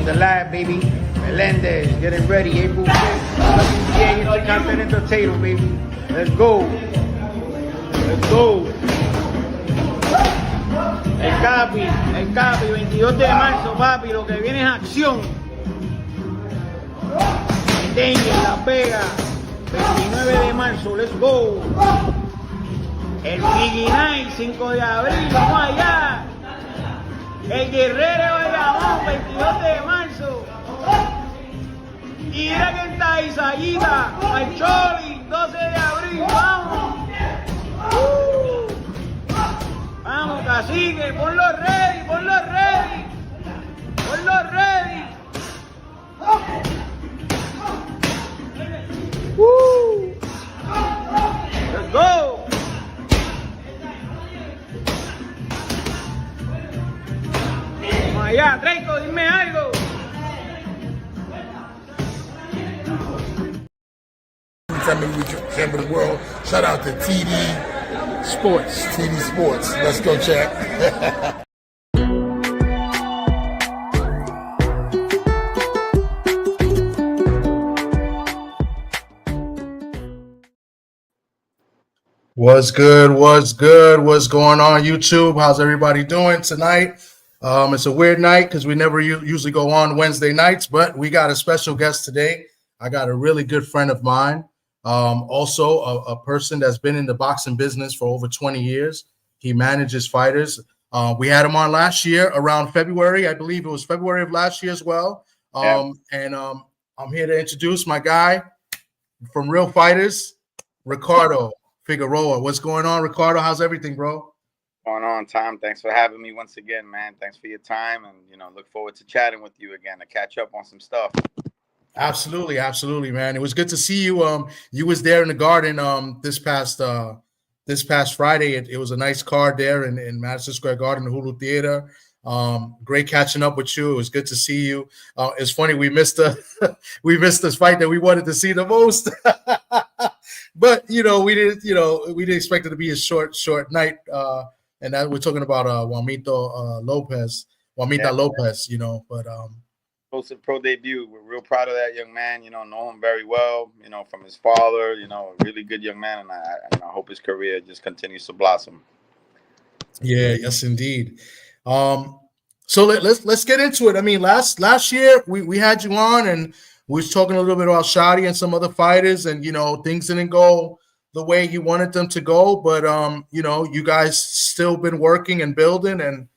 in the lab, baby. Melendez, getting ready. April 5th. Intercontinental title, baby. Let's go. Let's go. El Capi, 22 de marzo, papi. Lo que viene es acción. Danger, Las Vegas. 29 de marzo, let's go. El Biggie 5 de abril, vamos allá. El Guerrero de Bayamón, 22 de marzo. Y mira que está ahí, Zayas, al Choli, 12 de abril, vamos. Vamos, cacique, ponlo ready, ponlo ready. Ponlo ready. Let's go. Vamos allá, Draco, dime algo. Chamber of the world. Shout out to TD Sports. TD Sports. Let's go check. What's good? What's good? What's going on, YouTube? How's everybody doing tonight? It's a weird night because we never usually go on Wednesday nights, but we got a special guest today. I got a really good friend of mine, also a person that's been in the boxing business for over 20 years. He manages fighters. We had him on last year around February. I believe it was February of last year as well. I'm here to introduce my guy from Real Fighters, Ricardo Figueroa. What's going on, Ricardo? How's everything, bro? Going on, Tom. Thanks for having me once again, man. Thanks for your time, and look forward to chatting with you again to catch up on some stuff. Absolutely, absolutely, man. It was good to see you. You was there in the Garden this past Friday. It was a nice card there in Madison Square Garden, the Hulu Theater. Great catching up with you. It was good to see you. It's funny we missed this fight that we wanted to see the most. But we didn't expect it to be a short night. And that we're talking about Juanita Lopez, but explosive pro debut. We're real proud of that young man. Know him very well, from his father, a really good young man, and I hope his career just continues to blossom. Yeah, yes indeed. So let's get into it. I mean, last year we had you on and we was talking a little bit about Shadi and some other fighters, and things didn't go the way you wanted them to go, but you guys still been working and building, and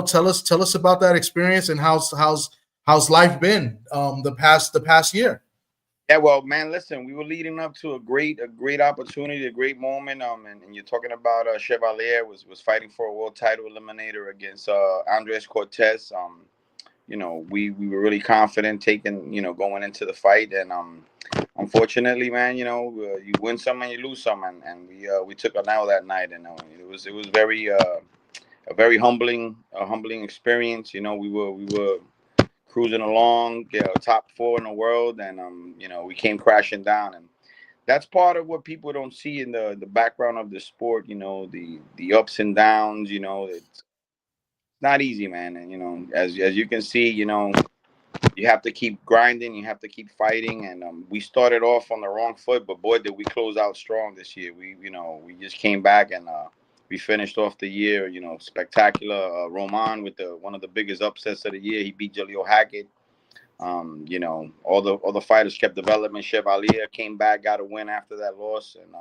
tell us about that experience and how's life been the past year. Yeah, well, man, listen, we were leading up to a great opportunity, a great moment. And you're talking about Chevalier was fighting for a world title eliminator against Andres Cortez. We were really confident going into the fight, and unfortunately, man, you win some and you lose some, and we took an L that night, and it was very a very humbling experience. We were cruising along, top 4 in the world, and we came crashing down, and that's part of what people don't see in the background of the sport. The ups and downs. It's not easy, man, and as you can see, you have to keep grinding, you have to keep fighting, and we started off on the wrong foot, but boy, did we close out strong this year. We just came back, and we finished off the year, spectacular. Roman with one of the biggest upsets of the year. He beat Jaleel Hackett. All the fighters kept developing. Chevalier came back, got a win after that loss, and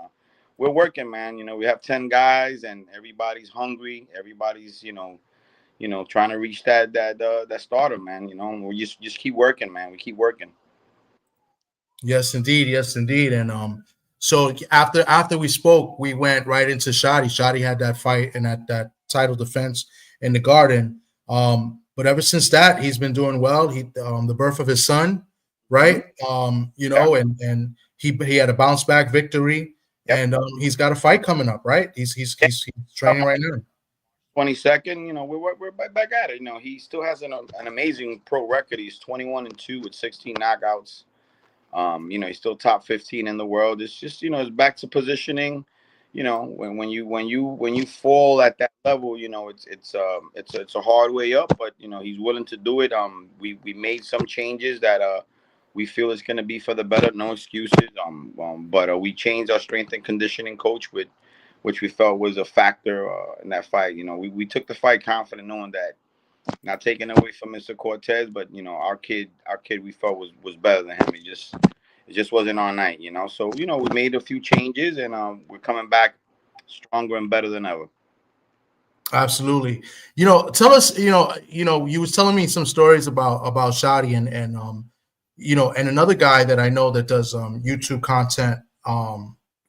we're working, man. We have 10 guys, and everybody's hungry. Everybody's trying to reach that stardom, man. We just keep working, man. We keep working. Yes, indeed. And so after we spoke, we went right into Shadi. Shadi had that fight and that title defense in the Garden. But ever since that, he's been doing well. He the birth of his son, right? And he had a bounce back victory, and he's got a fight coming up, right? He's training right now. 22nd, we're back at it. He still has an amazing pro record. He's 21-2 with 16 knockouts. He's still top 15 in the world. It's just, it's back to positioning. when you fall at that level, it's a hard way up, but he's willing to do it. We made some changes that we feel is going to be for the better. No excuses. But we changed our strength and conditioning coach, with which we felt was a factor in that fight. We took the fight confident, knowing that, not taking away from Mr. Cortez, but our kid we felt was better than him. It just wasn't our night. So we made a few changes, and we're coming back stronger and better than ever. Absolutely. Tell us. You was telling me some stories about Shadi and another guy that I know that does YouTube content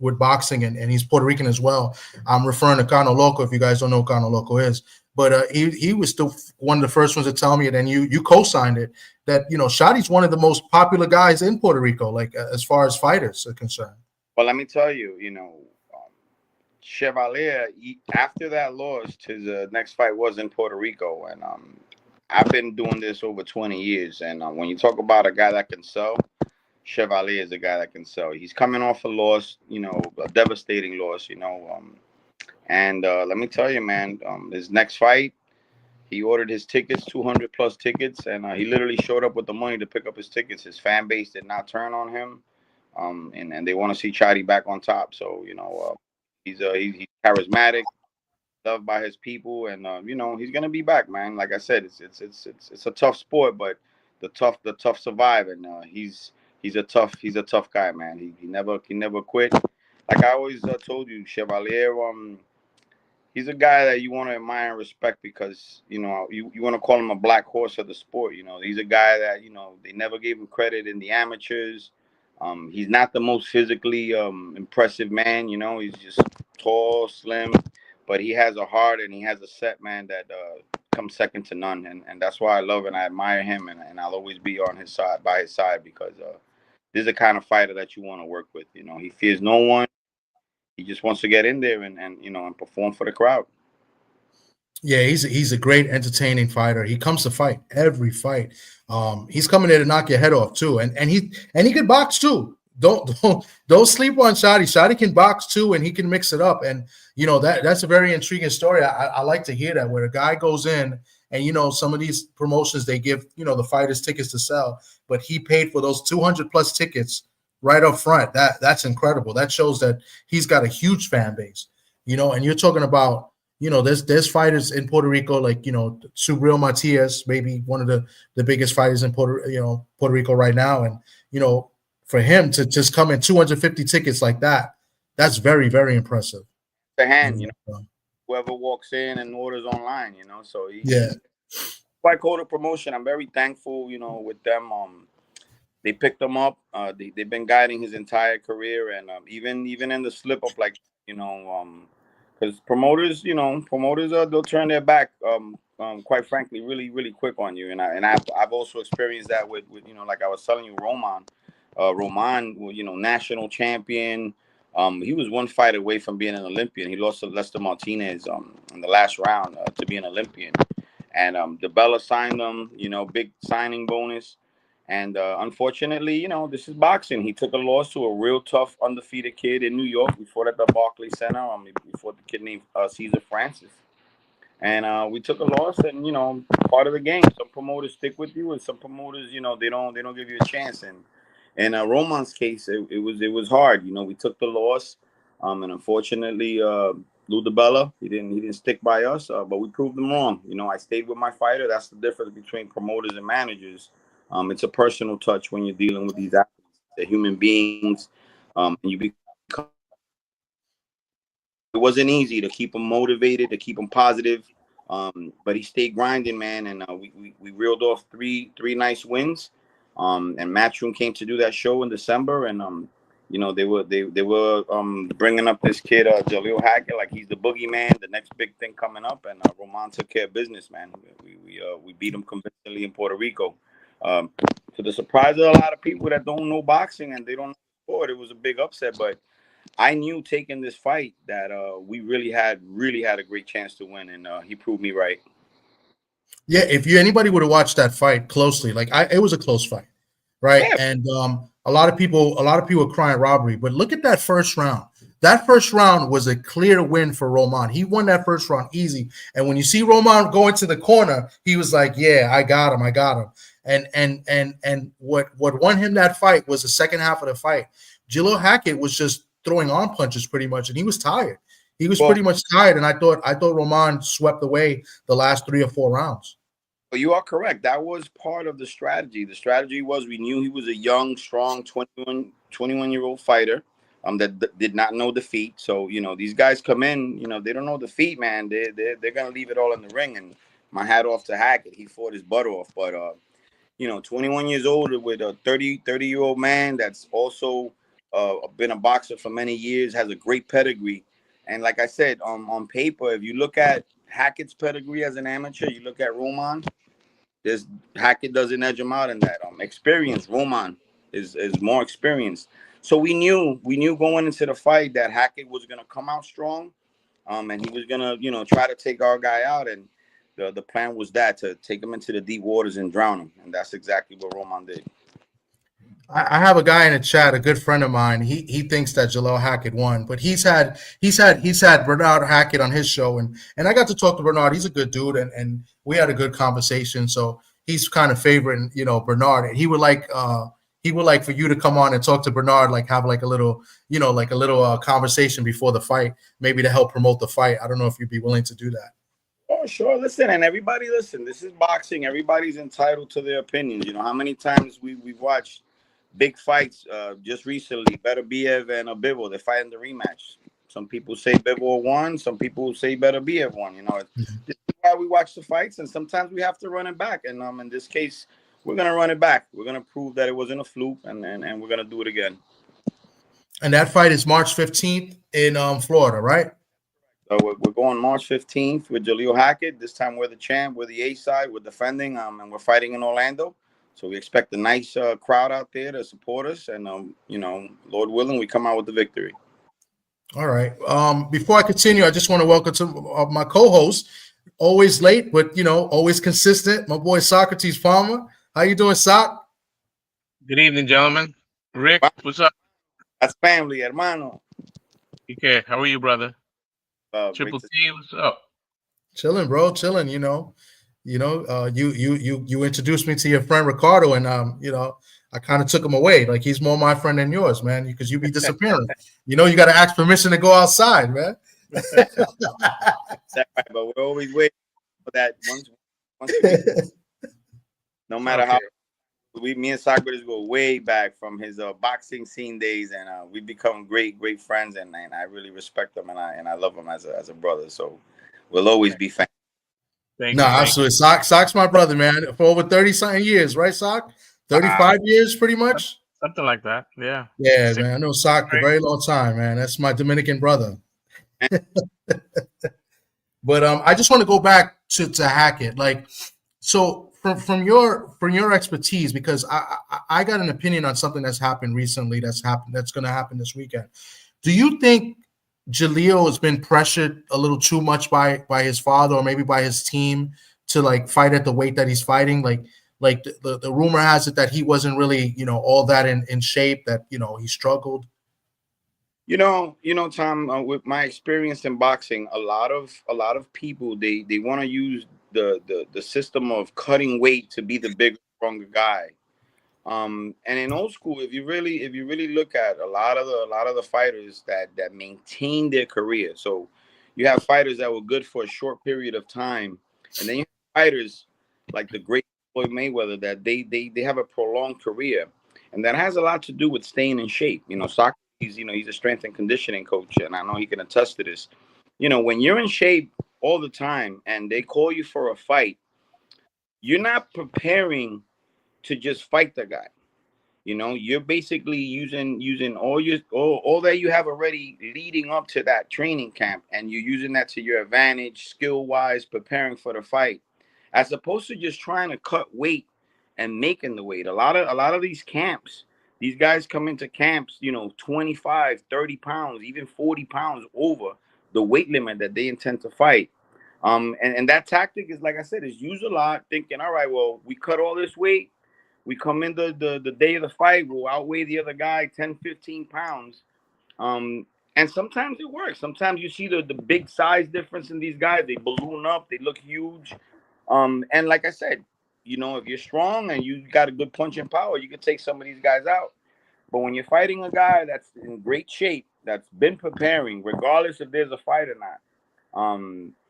with boxing, and he's Puerto Rican as well. I'm referring to Cano Loco. If you guys don't know who Cano Loco is, but he was still one of the first ones to tell me it, and you co-signed it, that Shadi's one of the most popular guys in Puerto Rico, like as far as fighters are concerned. Well, let me tell you, Chevalier, after that loss, his next fight was in Puerto Rico, and I've been doing this over 20 years, and when you talk about a guy that can sell, Chevalier is a guy that can sell. He's coming off a loss, a devastating loss, and let me tell you, man, his next fight, he ordered his tickets, 200 plus tickets, and he literally showed up with the money to pick up his tickets. His fan base did not turn on him, and they want to see Chadi back on top. So he's charismatic, loved by his people, and he's gonna be back, man. Like I said, it's a tough sport, but the tough survive, and he's a tough guy, man. He never quit. Like I always told you, Chevalier, he's a guy that you want to admire and respect, because you want to call him a black horse of the sport. He's a guy that they never gave him credit in the amateurs. He's not the most physically impressive man. He's just tall, slim, but he has a heart and he has a set, man, that comes second to none. And that's why I love and I admire him, and I'll always be on his side, by his side, because this is the kind of fighter that you want to work with. He fears no one. He just wants to get in there and perform for the crowd. Yeah, he's a great, entertaining fighter. He comes to fight every fight. He's coming there to knock your head off too, and he can box too. Don't sleep on Shadi. Shadi can box too, and he can mix it up. And that's a very intriguing story. I like to hear that, where a guy goes in, and some of these promotions, they give the fighters tickets to sell, but he paid for those 200 plus tickets right up front. That's incredible. That shows that he's got a huge fan base. And you're talking about. There's fighters in Puerto Rico, like Subriel Matias, maybe one of the biggest fighters in Puerto Rico right now, and for him to just come in 250 tickets like that, that's very, very impressive. The hand, whoever walks in and orders online, so yeah, quite cool to promotion. I'm very thankful, with them. They picked him up. They've been guiding his entire career, and even in the slip up, like because promoters, they'll turn their back, quite frankly, really, really quick on you. And I've also experienced that with like I was telling you, Roman, national champion. He was one fight away from being an Olympian. He lost to Lester Martinez in the last round to be an Olympian. And DeBella signed him, big signing bonus. And unfortunately, this is boxing. He took a loss to a real tough, undefeated kid in New York. We fought at the Barclays Center. We fought the kid named Cesar Francis. And we took a loss, and part of the game. Some promoters stick with you, and some promoters, they don't give you a chance. And in Roman's case, it was hard. We took the loss, and unfortunately, Lou DeBella, he didn't stick by us, but we proved him wrong. I stayed with my fighter. That's the difference between promoters and managers. It's a personal touch when you're dealing with these athletes. They're human beings, and you become. It wasn't easy to keep him motivated, to keep him positive, but he stayed grinding, man. And we reeled off three nice wins. And Matchroom came to do that show in December, and they were bringing up this kid Jaleel Hackett, like he's the boogeyman, the next big thing coming up. And Roman took care of business, man. We beat him convincingly in Puerto Rico. To the surprise of a lot of people that don't know boxing and they don't know sport, it was a big upset. But I knew taking this fight that we really had a great chance to win, and he proved me right. Yeah, if anybody would have watched that fight closely, it was a close fight, right? Yeah. And a lot of people are crying robbery, but look at that first round. That first round was a clear win for Roman. He won that first round easy. And when you see Roman go into the corner, he was like, "Yeah, I got him. I got him." And what won him that fight was the second half of the fight. Jalil Hackett was just throwing on punches pretty much, and he was tired. He was pretty much tired, and I thought Roman swept away the last 3 or 4 rounds. You are correct. That was part of the strategy. The strategy was we knew he was a young, strong 21-year-old fighter that did not know defeat. So, these guys come in, they don't know defeat, man. They're going to leave it all in the ring. And my hat off to Hackett. He fought his butt off. But, 21 years old with a 30-year-old man that's also been a boxer for many years, has a great pedigree. And like I said, on paper, if you look at Hackett's pedigree as an amateur, you look at Roman, Hackett doesn't edge him out in that. Experience, Roman is more experienced. So we knew going into the fight that Hackett was gonna come out strong, and he was gonna, try to take our guy out. And the plan was to take him into the deep waters and drown him. And that's exactly what Roman did. I have a guy in the chat, a good friend of mine. He thinks that Jalil Hackett won, but he's had Bernard Hackett on his show, and I got to talk to Bernard. He's a good dude, and we had a good conversation. So he's kind of favoring, Bernard, and he would like for you to come on and talk to Bernard, like have like a little, conversation before the fight, maybe to help promote the fight. I don't know if you'd be willing to do that. Oh, sure. Listen, and everybody listen. This is boxing. Everybody's entitled to their opinions. How many times we've watched big fights just recently, Beterbiev and Bivol, they're fighting the rematch. Some people say Bivol won. Some people say Beterbiev won. This is why we watch the fights, and sometimes we have to run it back. And in this case, we're going to run it back. We're going to prove that it wasn't a fluke, and we're going to do it again. And that fight is March 15th in Florida, right? So we're going March 15th with Jalil Hackett. This time we're the champ. We're the A side. We're defending, and we're fighting in Orlando. So we expect a nice crowd out there to support us. And, Lord willing, we come out with the victory. All right. Before I continue, I just want to welcome to my co-host, always late, but, always consistent, my boy Socrates Palmer. How you doing, Soc? Good evening, gentlemen. Rick, what's up? That's family, hermano. Okay, how are you, brother? Triple T, what's up? Chilling, bro. Chilling. You introduced me to your friend Ricardo, and I kind of took him away. Like, he's more my friend than yours, man. Because you be disappearing. You got to ask permission to go outside, man. That's right, but we're always waiting for that. Once no matter how me and Socrates go way back from his boxing scene days, and we've become great friends, and I really respect him, and I love him as a brother. So we'll always be fans. Absolutely. Soc's my brother, man. For over 30-something years, right, Soc? 35 years, pretty much? Something like that, yeah. Yeah, man. I know Soc for a very long time, man. That's my Dominican brother. But I just want to go back to Hackett. Like, so from your expertise, because I got an opinion on something that's happened recently, that's going to happen this weekend. Do you think Jalil has been pressured a little too much by his father, or maybe by his team, to like fight at the weight that he's fighting? Like the rumor has it that he wasn't really, all that in shape, that, he struggled. Tom, with my experience in boxing, a lot of people, they want to use the system of cutting weight to be the bigger, stronger guy. And in old school, if you really look at a lot of the fighters that maintain their career, so you have fighters that were good for a short period of time, and then you have fighters like the great Floyd Mayweather that they have a prolonged career, and that has a lot to do with staying in shape. Soccer. He's a strength and conditioning coach, and I know he can attest to this. When you're in shape all the time and they call you for a fight, you're not preparing to just fight the guy. You're basically using all that you have already leading up to that training camp, and you're using that to your advantage, skill-wise, preparing for the fight, as opposed to just trying to cut weight and making the weight. A lot of these camps, these guys come into camps, 25, 30 pounds, even 40 pounds over the weight limit that they intend to fight. And that tactic is, like I said, is used a lot, thinking, all right, well, we cut all this weight. We come in the day of the fight, we'll outweigh the other guy 10, 15 pounds. And sometimes it works. Sometimes you see the big size difference in these guys. They balloon up. They look huge. And like I said, you know, if you're strong and you got a good punching power, you can take some of these guys out. But when you're fighting a guy that's in great shape, that's been preparing, regardless if there's a fight or not,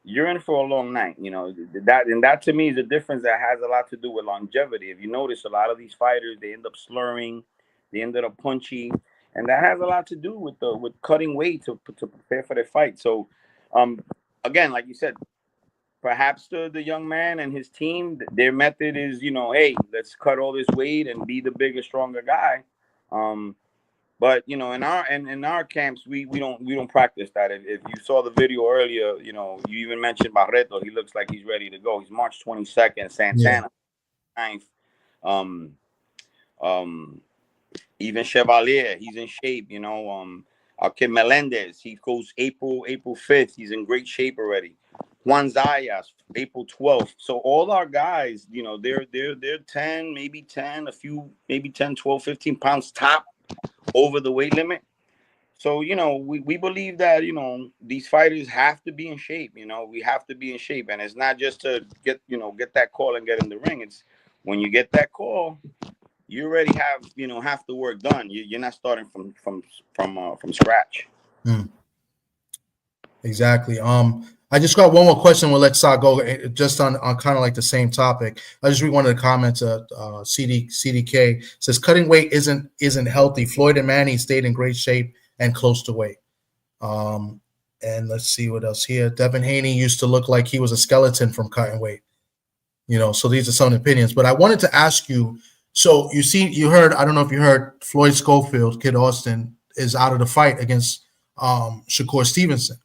you're in for a long night. You know, that to me is a difference that has a lot to do with longevity. If you notice, a lot of these fighters, they end up slurring, they ended up punchy, and that has a lot to do with cutting weight to prepare for their fight. So, again, like you said, perhaps the young man and his team, their method is, you know, hey, let's cut all this weight and be the bigger, stronger guy. But you know, in our camps, we don't practice that. If you saw the video earlier, you know, you even mentioned Barreto. He looks like he's ready to go. He's March 22nd. Santana, 9th. Even Chevalier, he's in shape. You know, kid Melendez, he goes April 5th. He's in great shape already. Juan Zayas, April 12th. So all our guys, you know, they're 10, maybe 10, a few, maybe 10, 12, 15 pounds top over the weight limit. So, you know, we believe that, you know, these fighters have to be in shape. You know, we have to be in shape. And it's not just to get that call and get in the ring. It's when you get that call, you already have, you know, half the work done. You're not starting from scratch. Exactly. I just got one more question. We'll let Sa go just on kind of like the same topic. I just read one of the comments. CDK says cutting weight isn't healthy. Floyd and Manny stayed in great shape and close to weight. And let's see what else here. Devin Haney used to look like he was a skeleton from cutting weight. You know, so these are some opinions. But I wanted to ask you, so you heard, I don't know if you heard, Floyd Schofield, Kid Austin, is out of the fight against Shakur Stevenson.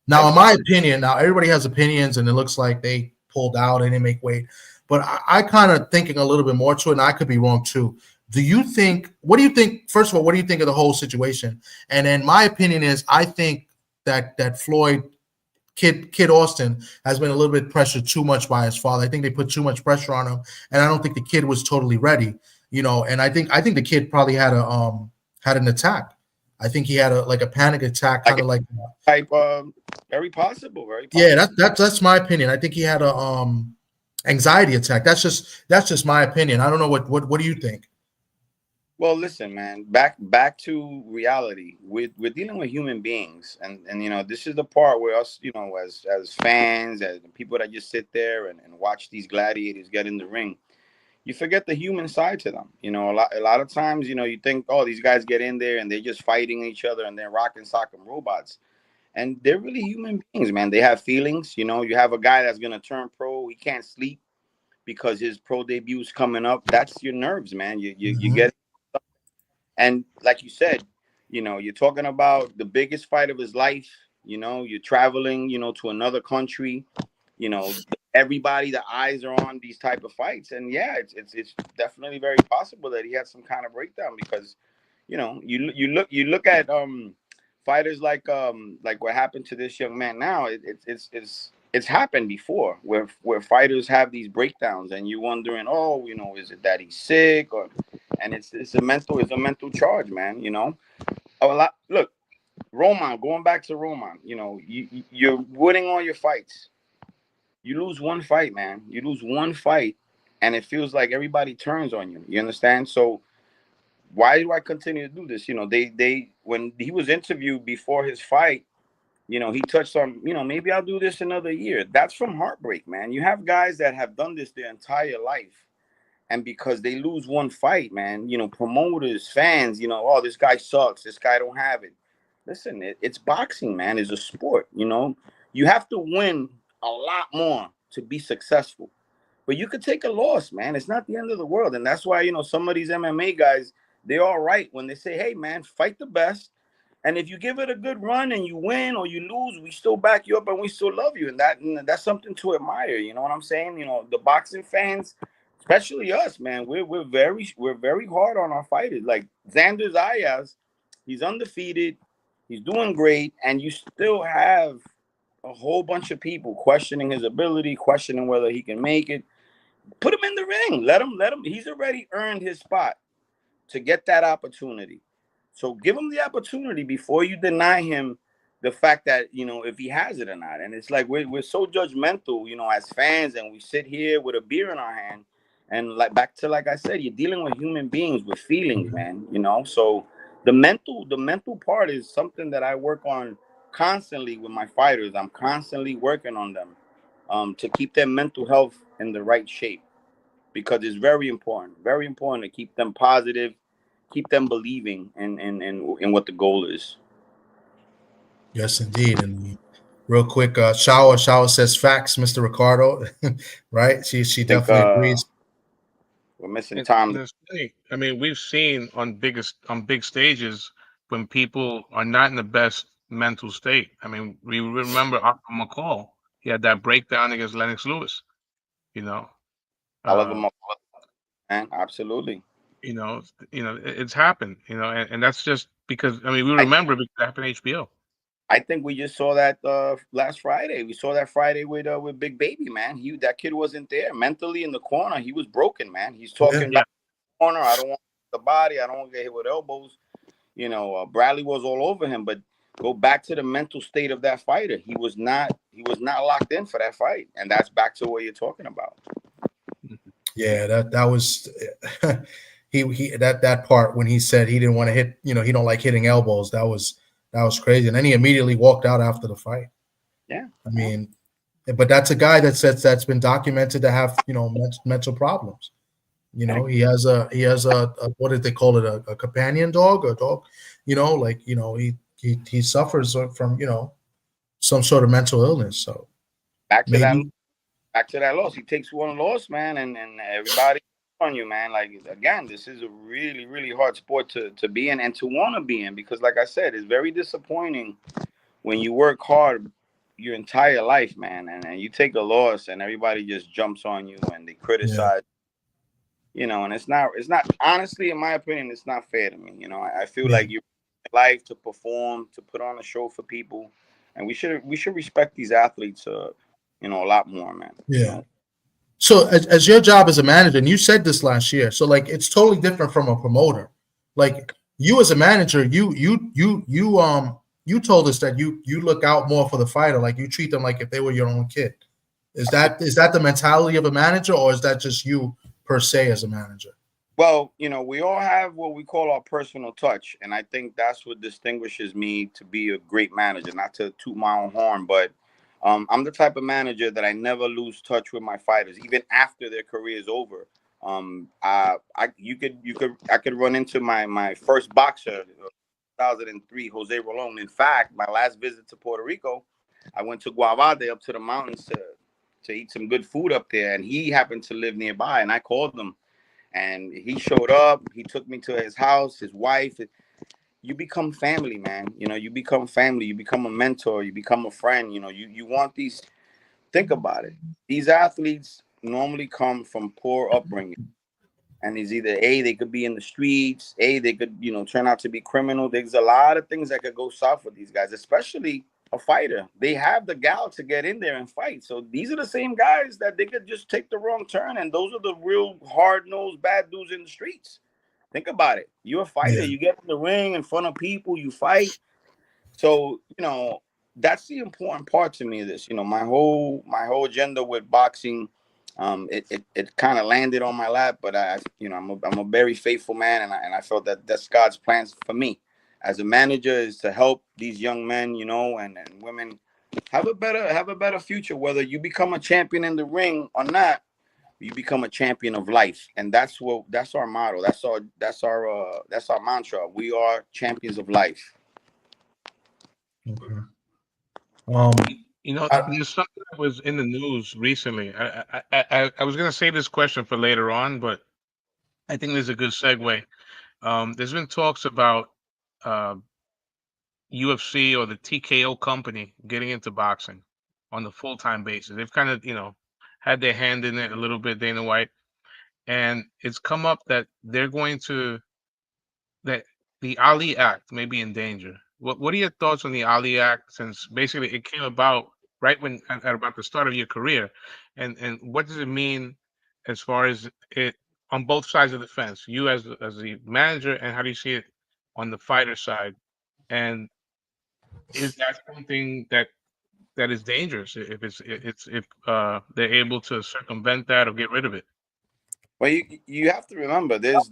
Now, in my opinion, now everybody has opinions, and it looks like they pulled out and didn't make weight. But I kind of thinking a little bit more to it, and I could be wrong too. What do you think, first of all, what do you think of the whole situation? And then my opinion is I think that Floyd, Kid Austin, has been a little bit pressured too much by his father. I think they put too much pressure on him, and I don't think the kid was totally ready, you know, and I think the kid probably had an attack. I think he had a panic attack, kind of like type. Very possible. Very possible. Yeah, that's my opinion. I think he had a anxiety attack. That's just my opinion. I don't know what do you think? Well, listen, man. Back to reality. We're dealing with human beings, and you know, this is the part where us, you know, as fans, as people that just sit there and watch these gladiators get in the ring, you forget the human side to them. You know, a lot of times, you know, you think, oh, these guys get in there and they're just fighting each other and they're rocking, socking robots. And they're really human beings, man. They have feelings. You know, you have a guy that's going to turn pro. He can't sleep because his pro debut is coming up. That's your nerves, man. You get, and like you said, you know, you're talking about the biggest fight of his life. You know, you're traveling, you know, to another country. You know, everybody, the eyes are on these type of fights. And yeah, it's definitely very possible that he had some kind of breakdown because, you know, you look at fighters like what happened to this young man now. It's happened before where fighters have these breakdowns and you're wondering, oh, you know, is it that he's sick and it's a mental charge, man. You know, look, Roman, going back to Roman, you know, you're winning all your fights. You lose one fight, man. You lose one fight, and it feels like everybody turns on you. You understand? So why do I continue to do this? You know, they when he was interviewed before his fight, you know, he touched on, you know, maybe I'll do this another year. That's from heartbreak, man. You have guys that have done this their entire life, and because they lose one fight, man, you know, promoters, fans, you know, oh, this guy sucks. This guy don't have it. Listen, it's boxing, man. It's a sport. You know, you have to win a lot more to be successful. But you could take a loss, man. It's not the end of the world. And that's why, you know, some of these MMA guys, they're all right when they say, hey, man, fight the best. And if you give it a good run and you win or you lose, we still back you up and we still love you. And that's something to admire. You know what I'm saying? You know, the boxing fans, especially us, man, we're very hard on our fighters. Like Xander Zayas, he's undefeated. He's doing great. And you still have a whole bunch of people questioning his ability, questioning whether he can make it. Put him in the ring. Let him. He's already earned his spot to get that opportunity. So give him the opportunity before you deny him the fact that, you know, if he has it or not. And it's like we're so judgmental, you know, as fans, and we sit here with a beer in our hand, and like back to like I said, you're dealing with human beings with feelings, man. You know, so the mental part is something that I work on constantly with my fighters. I'm constantly working on them to keep their mental health in the right shape, because it's very important to keep them positive, keep them believing in what the goal is. Yes, indeed. And real quick, Shower says facts, Mr. Ricardo. Right? She I think definitely agrees. we're missing And Tom. it's funny. I mean, we've seen on big stages when people are not in the best mental state. I mean, we remember Arthur McCall. He had that breakdown against Lennox Lewis. You know, I love uh, him, man. Absolutely. it's happened. And that's just because I mean we I remember because it happened to HBO. I think we just saw that last Friday. We saw that Friday with Big Baby, man. That kid wasn't there mentally in the corner. He was broken, man. He's talking Yeah. back in the corner. I don't want the body. I don't want to get hit with elbows. You know, Bradley was all over him, but go back to the mental state of that fighter. He was not locked in for that fight, and that's back to what you're talking about. Yeah, that was he that part when he said he didn't want to hit, he don't like hitting elbows. That was crazy. And then he immediately walked out after the fight. Yeah. I mean, but that's a guy that's been documented to have, mental problems. He has a what did they call it? A companion dog, a dog, he suffers from, some sort of mental illness. So Back to maybe that loss. He takes one loss, man, and everybody on you, man. Like, again, this is a really, really hard sport to be in and to want to be in, because like I said, it's very disappointing when you work hard your entire life, man, and you take a loss and everybody just jumps on you and they criticize. And it's not honestly, in my opinion, it's not fair to me. I feel like you life to perform, to put on a show for people, and we should respect these athletes a lot more, man. Yeah. So as your job as a manager, and you said this last year, so like it's totally different from a promoter. Like you as a manager, you told us that you look out more for the fighter, like you treat them like if they were your own kid. Is that the mentality of a manager, or is that just you per se as a manager? Well, we all have what we call our personal touch, and I think that's what distinguishes me to be a great manager. Not to toot my own horn, but I'm the type of manager that I never lose touch with my fighters, even after their career is over. I could run into my first boxer, 2003, Jose Rolon. In fact, my last visit to Puerto Rico, I went to Guavade up to the mountains to eat some good food up there, and he happened to live nearby, and I called him. And he showed up. He took me to his house, his wife. You become family, man. You become family. You become a mentor. You become a friend. You want these. Think about it. These athletes normally come from poor upbringing. And it's either A, they could be in the streets. A, they could, turn out to be criminal. There's a lot of things that could go south with these guys, especially a fighter. They have the gal to get in there and fight. So these are the same guys that they could just take the wrong turn, and those are the real hard-nosed bad dudes in the streets. Think about it. You're a fighter. You get in the ring in front of people. You fight. So that's the important part to me. This my whole agenda with boxing. It kind of landed on my lap, but I'm a very faithful man, and I felt that that's God's plans for me as a manager is to help these young men, and women have a better future. Whether you become a champion in the ring or not, you become a champion of life, and that's our motto. That's our mantra. We are champions of life. Okay. There's something that was in the news recently. I was going to save this question for later on, but I think there's a good segue. There's been talks about UFC or the TKO company getting into boxing on the full-time basis. They've kind of, had their hand in it a little bit, Dana White, and it's come up that that the Ali Act may be in danger. What are your thoughts on the Ali Act, since basically it came about right when at about the start of your career, and what does it mean as far as it on both sides of the fence? You as the manager, and how do you see it on the fighter side, and is that something that is dangerous if they're able to circumvent that or get rid of it? Well, you have to remember there's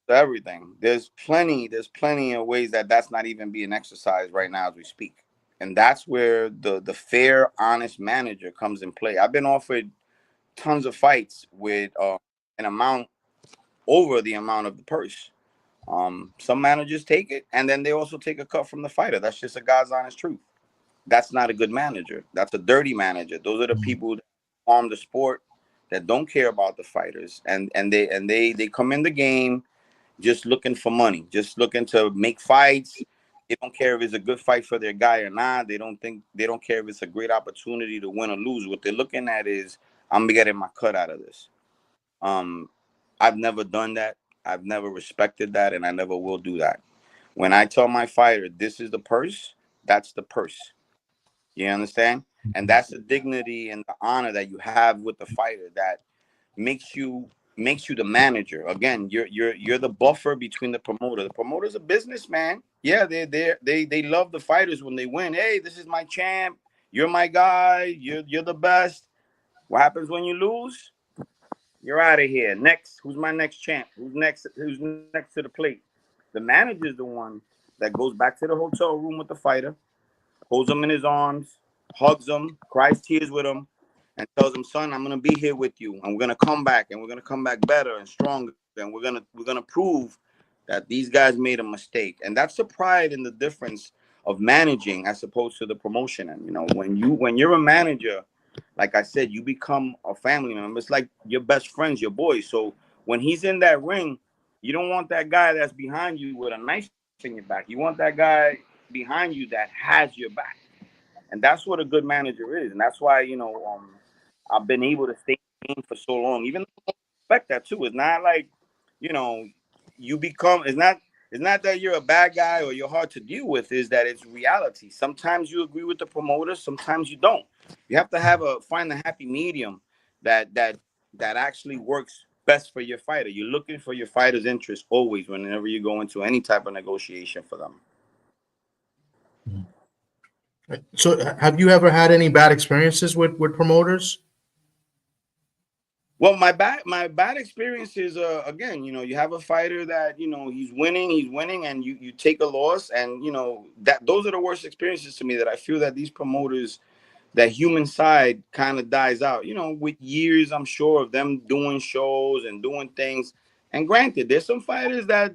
everything. There's plenty of ways that that's not even being exercised right now as we speak, and that's where the fair, honest manager comes in play. I've been offered tons of fights with an amount over the amount of the purse. Some managers take it, and then they also take a cut from the fighter. That's just a God's honest truth. That's not a good manager. That's a dirty manager. Those are the people that harm the sport, that don't care about the fighters, and they come in the game just looking for money, just looking to make fights. They don't care if it's a good fight for their guy or not. They don't care if it's a great opportunity to win or lose. What they're looking at is, I'm getting my cut out of this. Um, I've never done that. I've never respected that, and I never will do that. When I tell my fighter, this is the purse, that's the purse. You understand? And that's the dignity and the honor that you have with the fighter that makes you the manager. Again, you're the buffer between the promoter. The promoter's a businessman. Yeah, they love the fighters when they win. Hey, this is my champ. You're my guy. You're the best. What happens when you lose? You're out of here. Next, who's my next champ? Who's next? Who's next to the plate? The manager's the one that goes back to the hotel room with the fighter, holds him in his arms, hugs him, cries tears with him, and tells him, "Son, I'm gonna be here with you, and we're gonna come back, and we're gonna come back better and stronger, and we're gonna prove that these guys made a mistake." And that's the pride and the difference of managing as opposed to the promotion. And when you're a manager, like I said, you become a family member. It's like your best friends, your boys. So when he's in that ring, you don't want that guy that's behind you with a knife in your back. You want that guy behind you that has your back. And that's what a good manager is. And that's why, I've been able to stay in the game for so long. Even though I respect that too. It's not like, you know, you become, it's not that you're a bad guy or you're hard to deal with, is that it's reality. Sometimes you agree with the promoter, sometimes you don't. You have to find a happy medium that actually works best for your fighter. You're looking for your fighter's interest always whenever you go into any type of negotiation for them. So, have you ever had any bad experiences with promoters? Well, my bad experience is again, you have a fighter that he's winning, and you take a loss, and that those are the worst experiences to me. That I feel that these promoters, that human side kind of dies out. With years, I'm sure, of them doing shows and doing things. And granted, there's some fighters that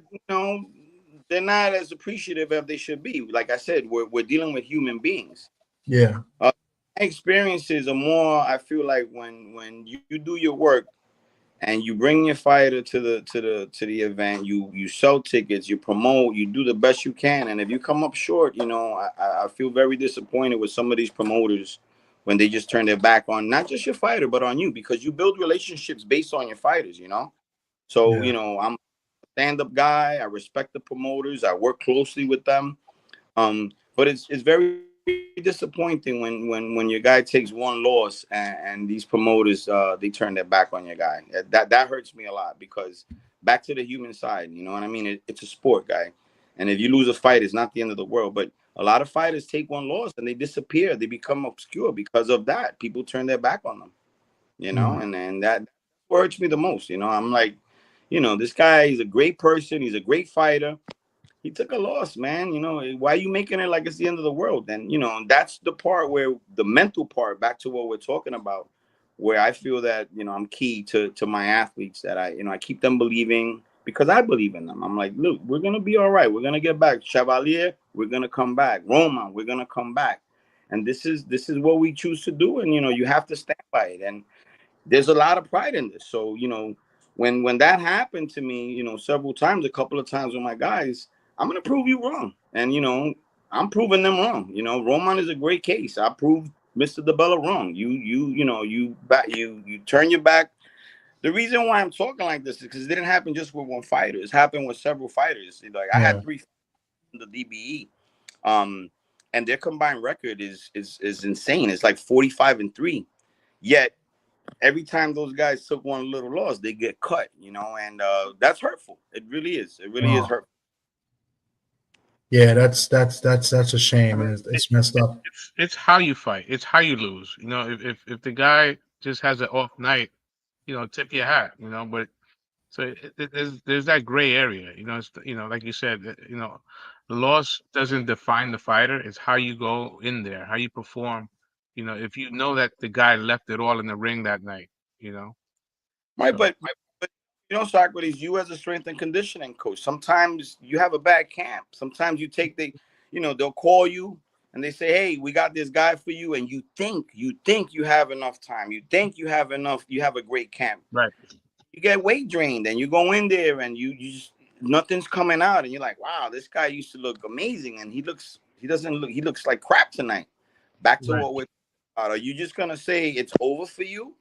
they're not as appreciative as they should be. Like I said, we're dealing with human beings. Yeah. My experiences are more, I feel like, when you do your work and you bring your fighter to the event, you sell tickets, you promote, you do the best you can, and if you come up short, I feel very disappointed with some of these promoters when they just turn their back on not just your fighter but on you, because you build relationships based on your fighters. So Yeah. I'm a stand-up guy. I respect the promoters. I work closely with them. But it's very disappointing when your guy takes one loss and these promoters they turn their back on your guy. That hurts me a lot, because back to the human side, you know what I mean? It's a sport, guy, and if you lose a fight, it's not the end of the world. But a lot of fighters take one loss and they disappear. They become obscure because of that. People turn their back on them, and that hurts me the most. I'm like, this guy is a great person. He's a great fighter. He took a loss, man. Why are you making it like it's the end of the world? And that's the part where the mental part, back to what we're talking about, where I feel that I'm key to my athletes, that I keep them believing, because I believe in them. I'm like, look, we're gonna be all right. We're gonna get back. Chevalier, we're gonna come back. Roman, we're gonna come back. And this is what we choose to do. And you have to stand by it. And there's a lot of pride in this. So when that happened to me, several times, a couple of times with my guys, I'm gonna prove you wrong, and I'm proving them wrong. Roman is a great case. I proved Mr. DeBella wrong. You turn your back. The reason why I'm talking like this is because it didn't happen just with one fighter. It's happened with several fighters. Like, I had 3 in the DBE, and their combined record is insane. It's like 45-3. Yet every time those guys took one little loss, they get cut. And that's hurtful. It really is. It really is hurtful. Yeah, that's a shame, and it's messed up. It's how you fight. It's how you lose. You know, if the guy just has an off night, you know, tip your hat. You know, but so there's that gray area. You know, it's, you know, like you said, you know, the loss doesn't define the fighter. It's how you go in there, how you perform. You know, if you know that the guy left it all in the ring that night, you know. Right, So but you know, Socrates, you as a strength and conditioning coach, sometimes you have a bad camp. Sometimes you take you know, they'll call you and they say, "Hey, we got this guy for you," and you think you have enough time, you think you have enough, you have a great camp. right, You get weight drained, and you go in there and you just nothing's coming out, and you're like, "Wow, this guy used to look amazing, and he looks like crap tonight." Back to right, what we're talking about. Are you just gonna say it's over for you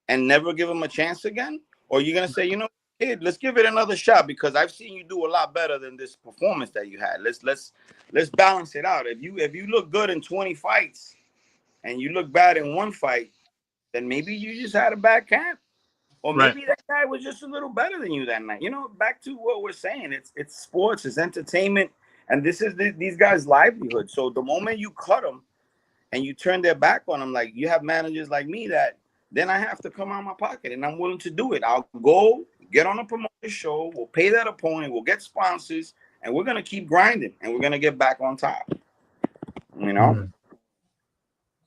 and never give him a chance again? Or you're gonna say, you know, kid, let's give it another shot because I've seen you do a lot better than this performance that you had. Let's balance it out. If you look good in 20 fights and you look bad in one fight, then maybe you just had a bad camp. Or right, maybe that guy was just a little better than you that night. You know, back to what we're saying. It's sports, it's entertainment, and this is these guys' livelihood. So the moment you cut them and you turn their back on them, like you have managers like me that then I have to come out of my pocket and I'm willing to do it. I'll go get on a promotion show, we'll pay that opponent, we'll get sponsors, and we're gonna keep grinding and we're gonna get back on top. You know? Mhm.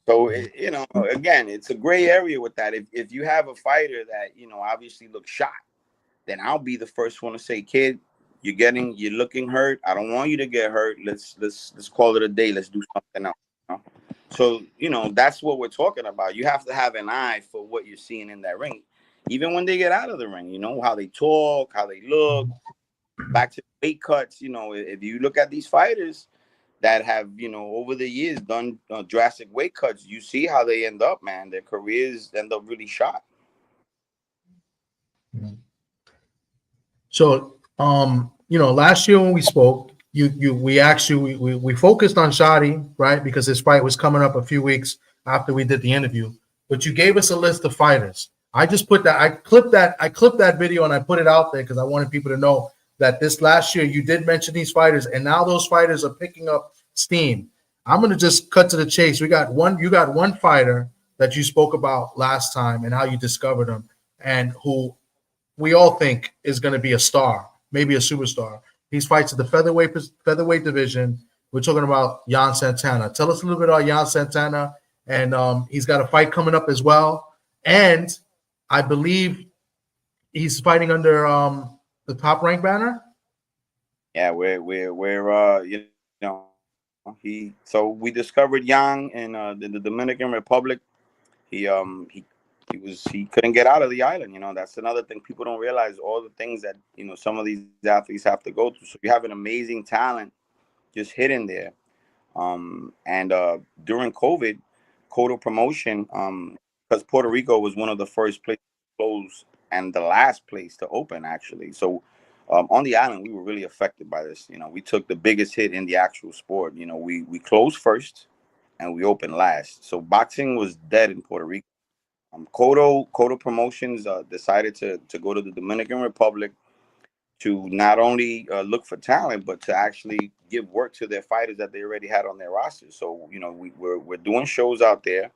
So you know, again, it's a gray area with that. If you have a fighter that, you know, obviously looks shot, then I'll be the first one to say, kid, you're looking hurt. I don't want you to get hurt. Let's call it a day. Let's do something else. You know? So, you know, that's what we're talking about. You have to have an eye for what you're seeing in that ring. Even when they get out of the ring, you know, how they talk, how they look, back to weight cuts. You know, if you look at these fighters that have, you know, over the years done drastic weight cuts, you see how they end up, man. Their careers end up really shot. So, you know, last year when we spoke, we actually we focused on Shadi, right? Because his fight was coming up a few weeks after we did the interview. But you gave us a list of fighters. I clipped that video and I put it out there because I wanted people to know that this last year you did mention these fighters, and now those fighters are picking up steam. I'm gonna just cut to the chase. You got one fighter that you spoke about last time and how you discovered him, and who we all think is going to be a star, maybe a superstar. He fights at the featherweight division. We're talking about Juan Santana. Tell us a little bit about Juan Santana, and he's got a fight coming up as well. And I believe he's fighting under the top rank banner. Yeah, we're you know, so we discovered Yang in the Dominican Republic. He he couldn't get out of the island. You know, that's another thing people don't realize, all the things that, you know, some of these athletes have to go through. So you have an amazing talent just hidden there. And during COVID, Cotto Promotion, because Puerto Rico was one of the first places to close and the last place to open, actually. So on the island, we were really affected by this. You know, we took the biggest hit in the actual sport. You know, we closed first and we opened last. So boxing was dead in Puerto Rico. Cotto Promotions decided to go to the Dominican Republic to not only look for talent, but to actually give work to their fighters that they already had on their roster. So, you know, we're doing shows out there.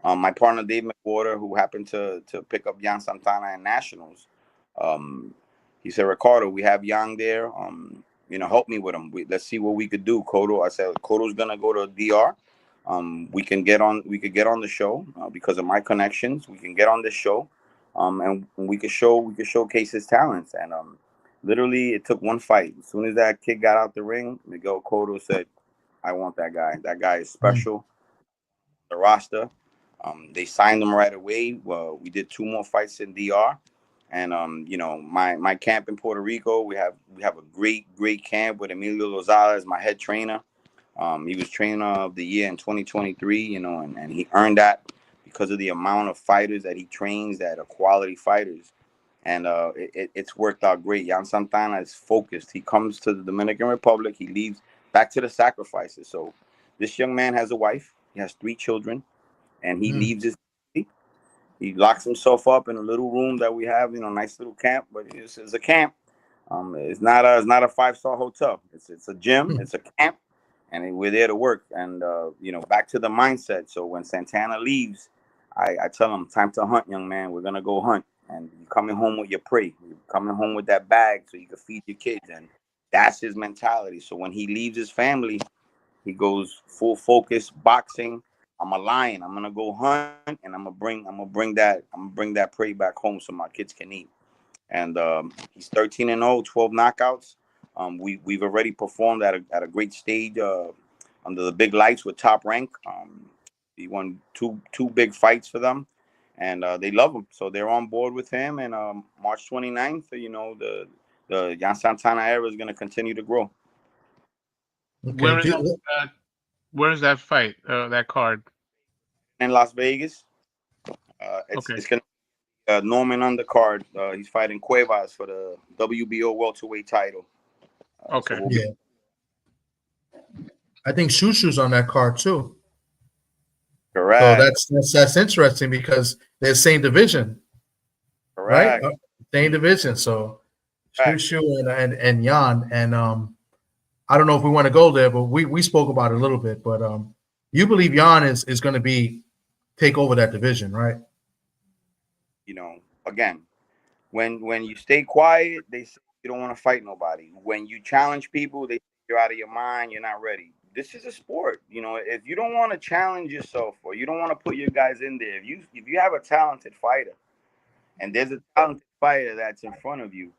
My partner Dave McWhorter, who happened to pick up Yang Santana in nationals, he said, Ricardo, we have Yang there. You know, help me with him. Let's see what we could do. Cotto, I said, Cotto's gonna go to DR. We could get on the show because of my connections. We can get on this show, and we could showcase his talents. And literally, it took one fight. As soon as that kid got out the ring, Miguel Cotto said, "I want that guy. That guy is special." The roster, they signed him right away. Well, we did 2 more fights in DR, and you know, my camp in Puerto Rico, we have a great camp with Emilio Lozada as my head trainer. He was trainer of the year in 2023, you know, and he earned that because of the amount of fighters that he trains that are quality fighters. And it's worked out great. Yan Santana is focused. He comes to the Dominican Republic. He leaves back to the sacrifices. So this young man has a wife. He has 3 children, and he leaves his. He locks himself up in a little room that we have, you know, nice little camp, but it's a camp. It's not a 5-star hotel. It's a gym. It's a camp, and we're there to work. And back to the mindset. So when Santana leaves, I tell him, time to hunt, young man. We're gonna go hunt, and you're coming home with your prey. You're coming home with that bag so you can feed your kids, and that's his mentality. So when he leaves his family, he goes full focus boxing. I'm a lion. I'm gonna go hunt, and I'm gonna bring that prey back home so my kids can eat. And he's 13-0, 12 knockouts. We've already performed at a great stage under the big lights with Top Rank. He won two big fights for them, and they love him. So they're on board with him. And March 29th, the Jan Santana era is going to continue to grow. Where Okay. is where is that fight? That card? In Las Vegas, Okay. it's going to Norman undercard. He's fighting Cuevas for the WBO welterweight title. Okay. So Yeah. I think Shushu's on that card too. correct. So that's interesting because they're same division, Correct. right? Same division. So Shushu and Jan, and I don't know if we want to go there, but we spoke about it a little bit. But you believe Jan is going to take over that division, right? Again, when you stay quiet, they say you don't want to fight nobody. When you challenge people, they say you're out of your mind, you're not ready. This is a sport. If you don't want to challenge yourself or you don't want to put your guys in there, if you have a talented fighter and there's a talented fighter that's in front of you,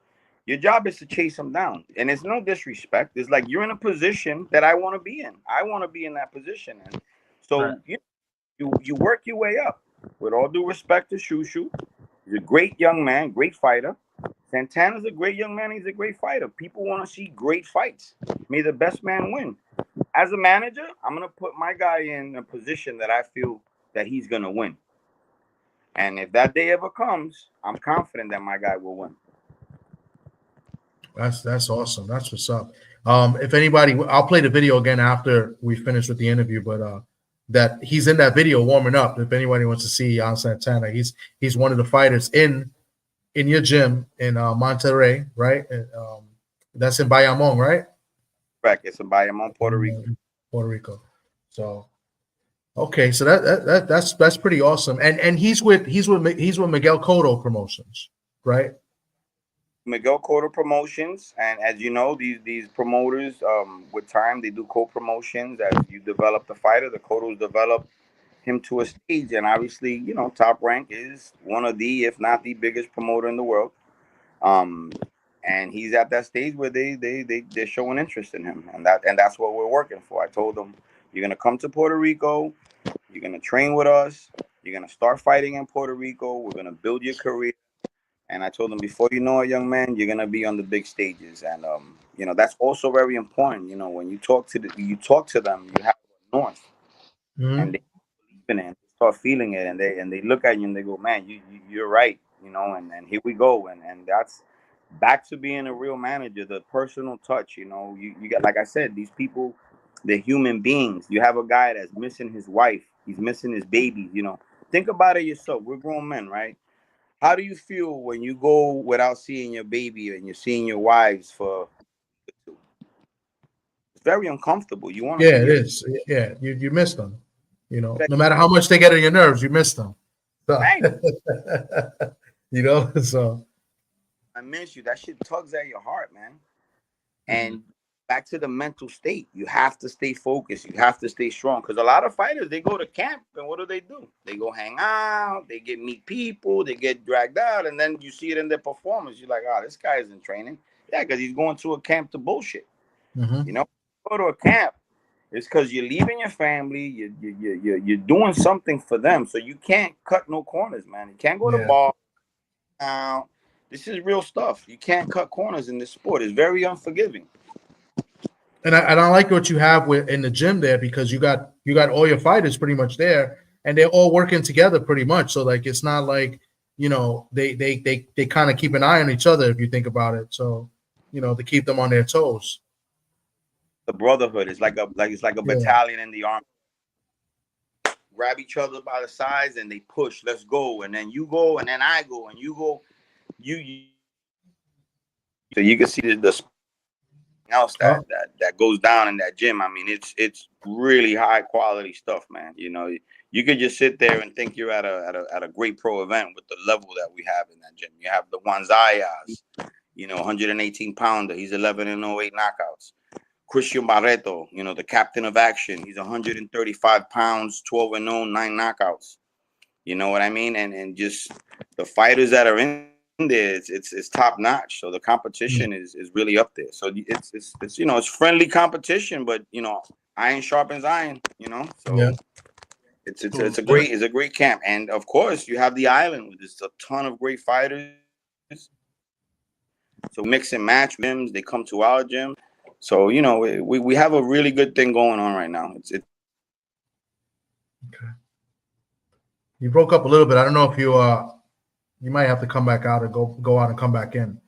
your job is to chase them down. And it's no disrespect. It's like you're in a position that I want to be in. I want to be in that position. And so Right. you work your way up. With all due respect to Shushu, he's a great young man, great fighter. Santana's a great young man. He's a great fighter. People want to see great fights. May the best man win. As a manager, I'm going to put my guy in a position that I feel that he's going to win. And if that day ever comes, I'm confident that my guy will win. That's awesome. That's what's up. If anybody, I'll play the video again after we finish with the interview, but that he's in that video warming up. If anybody wants to see Jan Santana, he's one of the fighters in your gym in Monterrey, right? That's in Bayamon, right? Correct. It's in Bayamon, Puerto Rico. Puerto Rico. So okay, so that's pretty awesome. And he's with Miguel Cotto Promotions, right? Miguel Cotto Promotions, and as you know, these promoters, with time, they do co-promotions. As you develop the fighter, the Cottos develop him to a stage, and obviously, Top Rank is one of the, if not the biggest promoter in the world. And he's at that stage where they're showing interest in him, and that's what we're working for. I told them, you're gonna come to Puerto Rico, you're gonna train with us, you're gonna start fighting in Puerto Rico, we're gonna build your career. And I told them, before you know it, young man, you're gonna be on the big stages, and that's also very important. When you talk to them, you have north, and they believe in it, and they start feeling it, and they look at you and they go, man, you're right, and here we go, and that's back to being a real manager, the personal touch. You got, like I said, these people, they're human beings. You have a guy that's missing his wife, he's missing his babies. Think about it yourself. We're grown men, right? How do you feel when you go without seeing your baby and you're seeing your wives for? It's very uncomfortable. You want to Yeah, see it your is. Yeah, you miss them. No matter how much they get on your nerves, you miss them. So, right. So I miss you. That shit tugs at your heart, man. And back to the mental state. You have to stay focused. You have to stay strong. Because a lot of fighters, they go to camp, and what do? They go hang out. They get meet people. They get dragged out, and then you see it in their performance. You're like, oh, this guy isn't training. Yeah, because he's going to a camp to bullshit. Go to a camp. It's because you're leaving your family. You're doing something for them. So you can't cut no corners, man. You can't go to bar. Now, this is real stuff. You can't cut corners in this sport. It's very unforgiving. And I like what you have in the gym there, because you got all your fighters pretty much there, and they're all working together pretty much. So like, it's not like they kind of keep an eye on each other, if you think about it. So to keep them on their toes. The brotherhood is like a battalion in the army. Grab each other by the sides and they push. Let's go, and then you go, and then I go, and you go. You So you can see the else Oh, that goes down in that gym. I mean, it's really high quality stuff, man. You know, you could just sit there and think you're at a great pro event with the level that we have in that gym. You have the Juan Zayas, 118 pounder. He's 11-08 knockouts. Christian Barreto, the captain of action. He's 135 pounds, 12-0, 9 knockouts. You know what I mean? And just the fighters that are in there, it's top notch. So the competition is really up there. So it's friendly competition, but iron sharpens iron. yeah. So it's a great camp. And of course you have the island with just a ton of great fighters. So mix and match gyms, they come to our gym. So we have a really good thing going on right now. It's Okay. You broke up a little bit. I don't know if you might have to come back out or go out and come back in.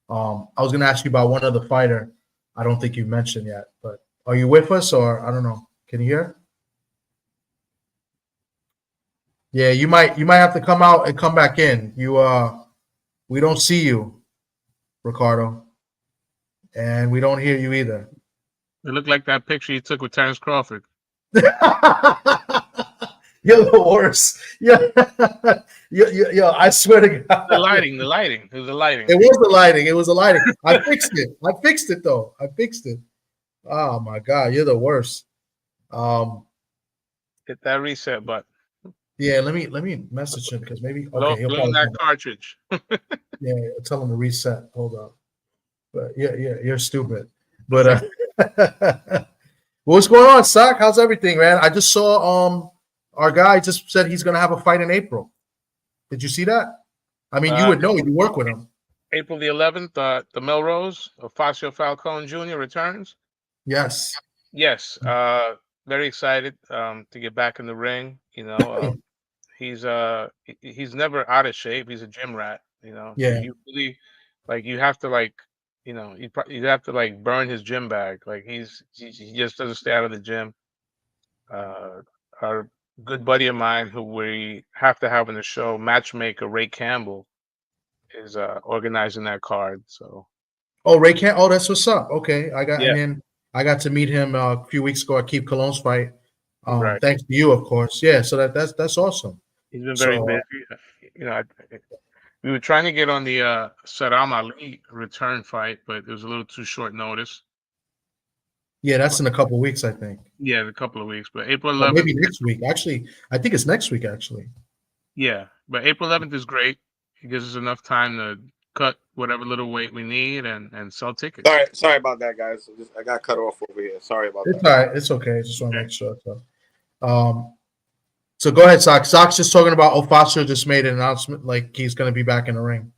I was gonna ask you about one other fighter. I don't think you mentioned yet, but are you with us or I don't know? Can you hear? Yeah, you might have to come out and come back in. We don't see you, Ricardo, and we don't hear you either. It looked like that picture you took with Terrence Crawford. You're the worst. Yeah, yo, I swear to God. The lighting. It was the lighting. It was the lighting. It was the lighting. I fixed it though. I fixed it. Oh my God, you're the worst. Hit that reset button. Yeah, let me message him because maybe Blow that cartridge. Yeah, tell him to reset. Hold up. But yeah, you're stupid. But what's going on, Sock? How's everything, man? I just saw our guy just said he's gonna have a fight in April. Did you see that? I mean, you would know. You work with him. April the 11th, the Melrose of Facio Falcone Jr. returns. Yes. Yes. Very excited to get back in the ring. He's never out of shape. He's a gym rat. Yeah. You really you have to you have to burn his gym bag. He just doesn't stay out of the gym. Our good buddy of mine who we have to have on the show, matchmaker Ray Campbell, is organizing that card. So. Oh, Ray Camp. Oh, that's what's up. Okay, Yeah. and then I got to meet him a few weeks ago at Keep Cologne's fight. Right. Thanks to you, of course. Yeah. So that's awesome. He's been very busy. We were trying to get on the Saddam Ali return fight, but it was a little too short notice. Yeah, that's in a couple of weeks, I think. Yeah, in a couple of weeks, but April 11th. Maybe next week. Actually, I think it's next week. Actually. Yeah, but April 11th is great. It gives us enough time to cut whatever little weight we need and sell tickets. Sorry about that, guys. I got cut off over here. Sorry about that. It's all right. It's okay. Just want to make sure. So go ahead, Sox. Sox just talking about Ofacio just made an announcement like he's going to be back in the ring.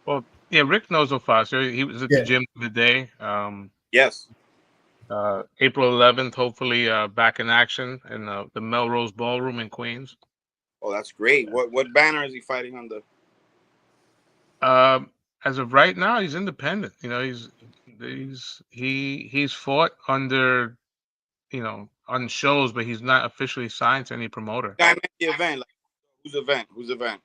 Well, yeah, Rick knows Ofacio. He was at the gym today. Yes. April 11th, hopefully back in action in the Melrose Ballroom in Queens. Oh, that's great. What banner is he fighting under? As of right now, he's independent. He's fought under, on shows, but he's not officially signed to any promoter. I meant the event. Whose event?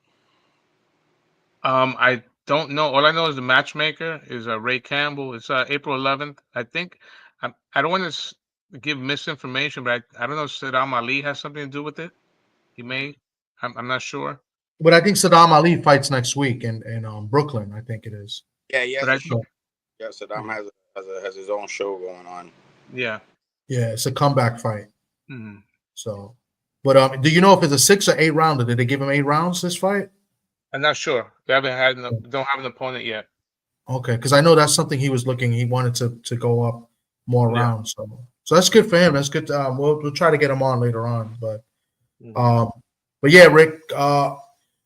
I don't know. All I know is the matchmaker is Ray Campbell. It's April 11th. I think. I don't want to give misinformation, but I don't know if Saddam Ali has something to do with it. He may. I'm not sure. But I think Saddam Ali fights next week in Brooklyn. I think it is. Yeah, yeah. Yeah, Saddam has his own show going on. Yeah. Yeah, it's a comeback fight. Mm-hmm. So, but do you know if it's a 6 or 8 rounder? Did they give him 8 rounds this fight? I'm not sure. They don't have an opponent yet. Okay, because I know that's something he was looking. He wanted to go up more rounds. So that's good for him. That's good. We'll try to get him on later on. But yeah, Rick.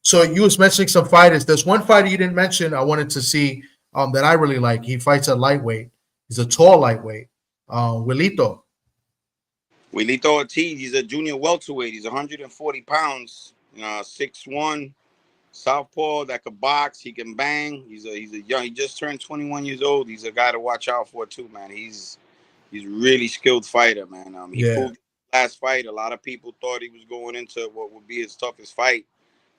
So you was mentioning some fighters. There's one fighter you didn't mention. I wanted to see that I really like. He fights at lightweight. He's a tall lightweight. Wilito Ortiz. He's a junior welterweight. He's 140 pounds. 6'1", southpaw that could box. He can bang. He's a young. He just turned 21 years old. He's a guy to watch out for too, man. He's really skilled fighter, man. He pulled the last fight. A lot of people thought he was going into what would be his toughest fight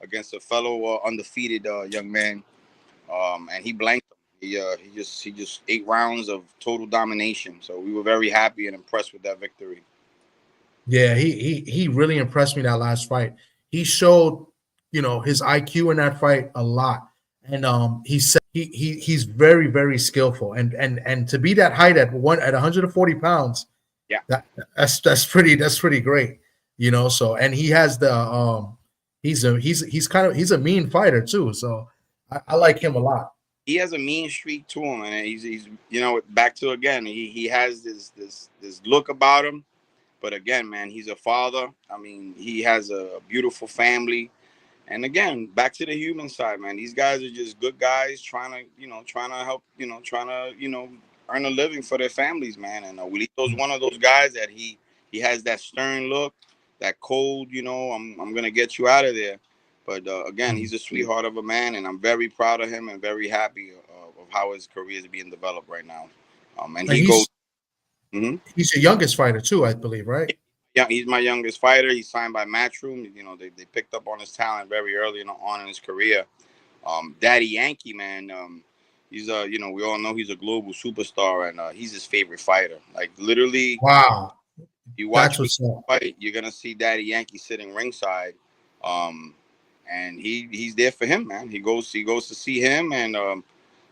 against a fellow undefeated young man, and he blanked him. He just 8 rounds of total domination. So we were very happy and impressed with that victory. Yeah, he really impressed me that last fight. He showed, his IQ in that fight a lot, and he said he's very very skillful, and to be that height at 140 pounds, Yeah. that's pretty great, So and he has the he's a mean fighter too, so I like him a lot. He has a mean streak to him, and he's back to again. He has this look about him. But again, man, he's a father. I mean, he has a beautiful family. And again, back to the human side, man. These guys are just good guys trying to help, earn a living for their families, man. And Wilito's one of those guys that he has that stern look, that cold, I'm gonna get you out of there. But again, he's a sweetheart of a man, and I'm very proud of him and very happy of how his career is being developed right now. And he goes. Mm-hmm. He's the youngest fighter too, I believe, right? Yeah, he's my youngest fighter. He's signed by Matchroom. They picked up on his talent very early on in his career. Daddy Yankee, man. He's we all know he's a global superstar, and he's his favorite fighter. Like literally, wow. You watch me fight, you're gonna see Daddy Yankee sitting ringside, and he's there for him, man. He goes to see him, and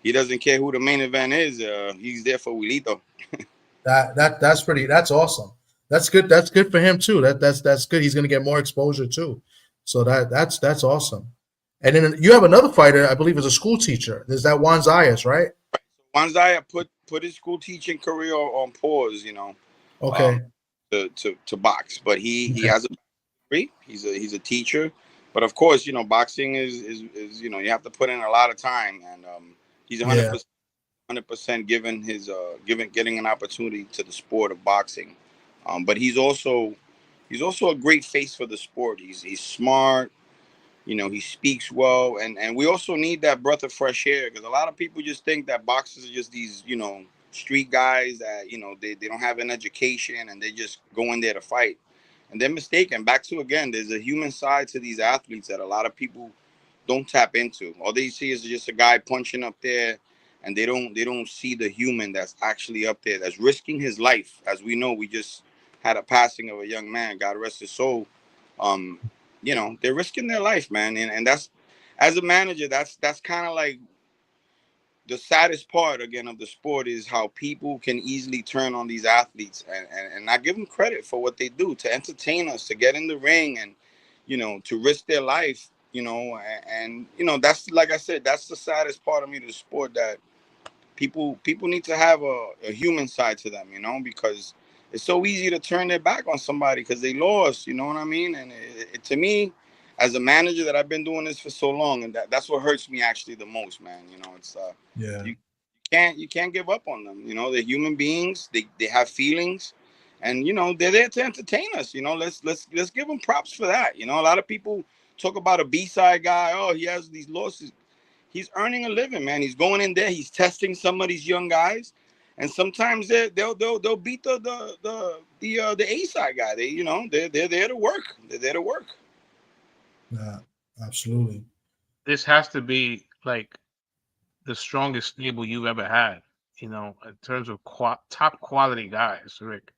he doesn't care who the main event is. He's there for Wilito. That's awesome. That's good. That's good for him too. That's good. He's gonna get more exposure too. So that's awesome. And then you have another fighter, I believe, is a school teacher. There's that Juan Zayas, right? Juan Zayas put his school teaching career on pause, Okay. To box, but he has a degree. He's a teacher, but of course, boxing is you have to put in a lot of time, and he's 100% given getting an opportunity to the sport of boxing. But he's also a great face for the sport. He's smart. He speaks well, and we also need that breath of fresh air, because a lot of people just think that boxers are just these street guys that they don't have an education and they just go in there to fight, and they're mistaken. Back to again, there's a human side to these athletes that a lot of people don't tap into. All they see is just a guy punching up there, and they don't see the human that's actually up there, that's risking his life. As we know, we just had a passing of a young man, God rest his soul. They're risking their life, man, and that's, as a manager, that's kind of like the saddest part again of the sport, is how people can easily turn on these athletes and not give them credit for what they do to entertain us, to get in the ring and to risk their life, and that's, like I said, that's the saddest part of me, the sport, that people need to have a human side to them, because it's so easy to turn their back on somebody because they lost, you know what I mean? And to me, as a manager that I've been doing this for so long, and that's what hurts me actually the most, man. It's you can't give up on them. They're human beings. They have feelings, and they're there to entertain us. Let's give them props for that. A lot of people talk about a B-side guy. Oh, he has these losses. He's earning a living, man. He's going in there. He's testing some of these young guys, and sometimes they'll beat the A-side guy. They're there to work. They're there to work. Yeah, absolutely. This has to be like the strongest stable you've ever had, in terms of top quality guys, Rick.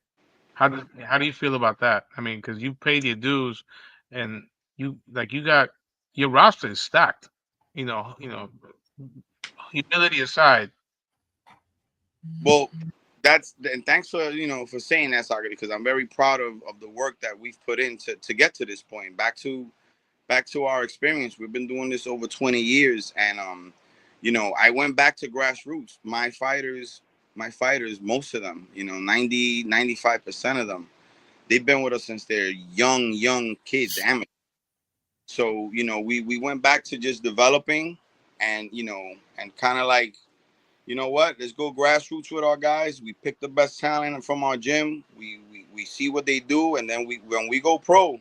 How do you feel about that? I mean, because you paid your dues, and you got your roster is stacked. Humility aside. Well, and thanks for saying that, Sagar, because I'm very proud of the work that we've put in to get to this point. Back to our experience, we've been doing this over 20 years, and I went back to grassroots. My fighters, most of them, 95% of them, they've been with us since they're young kids, amateur. So we went back to just developing, and and kind of like, let's go grassroots with our guys. We pick the best talent from our gym. We see what they do, and then when we go pro,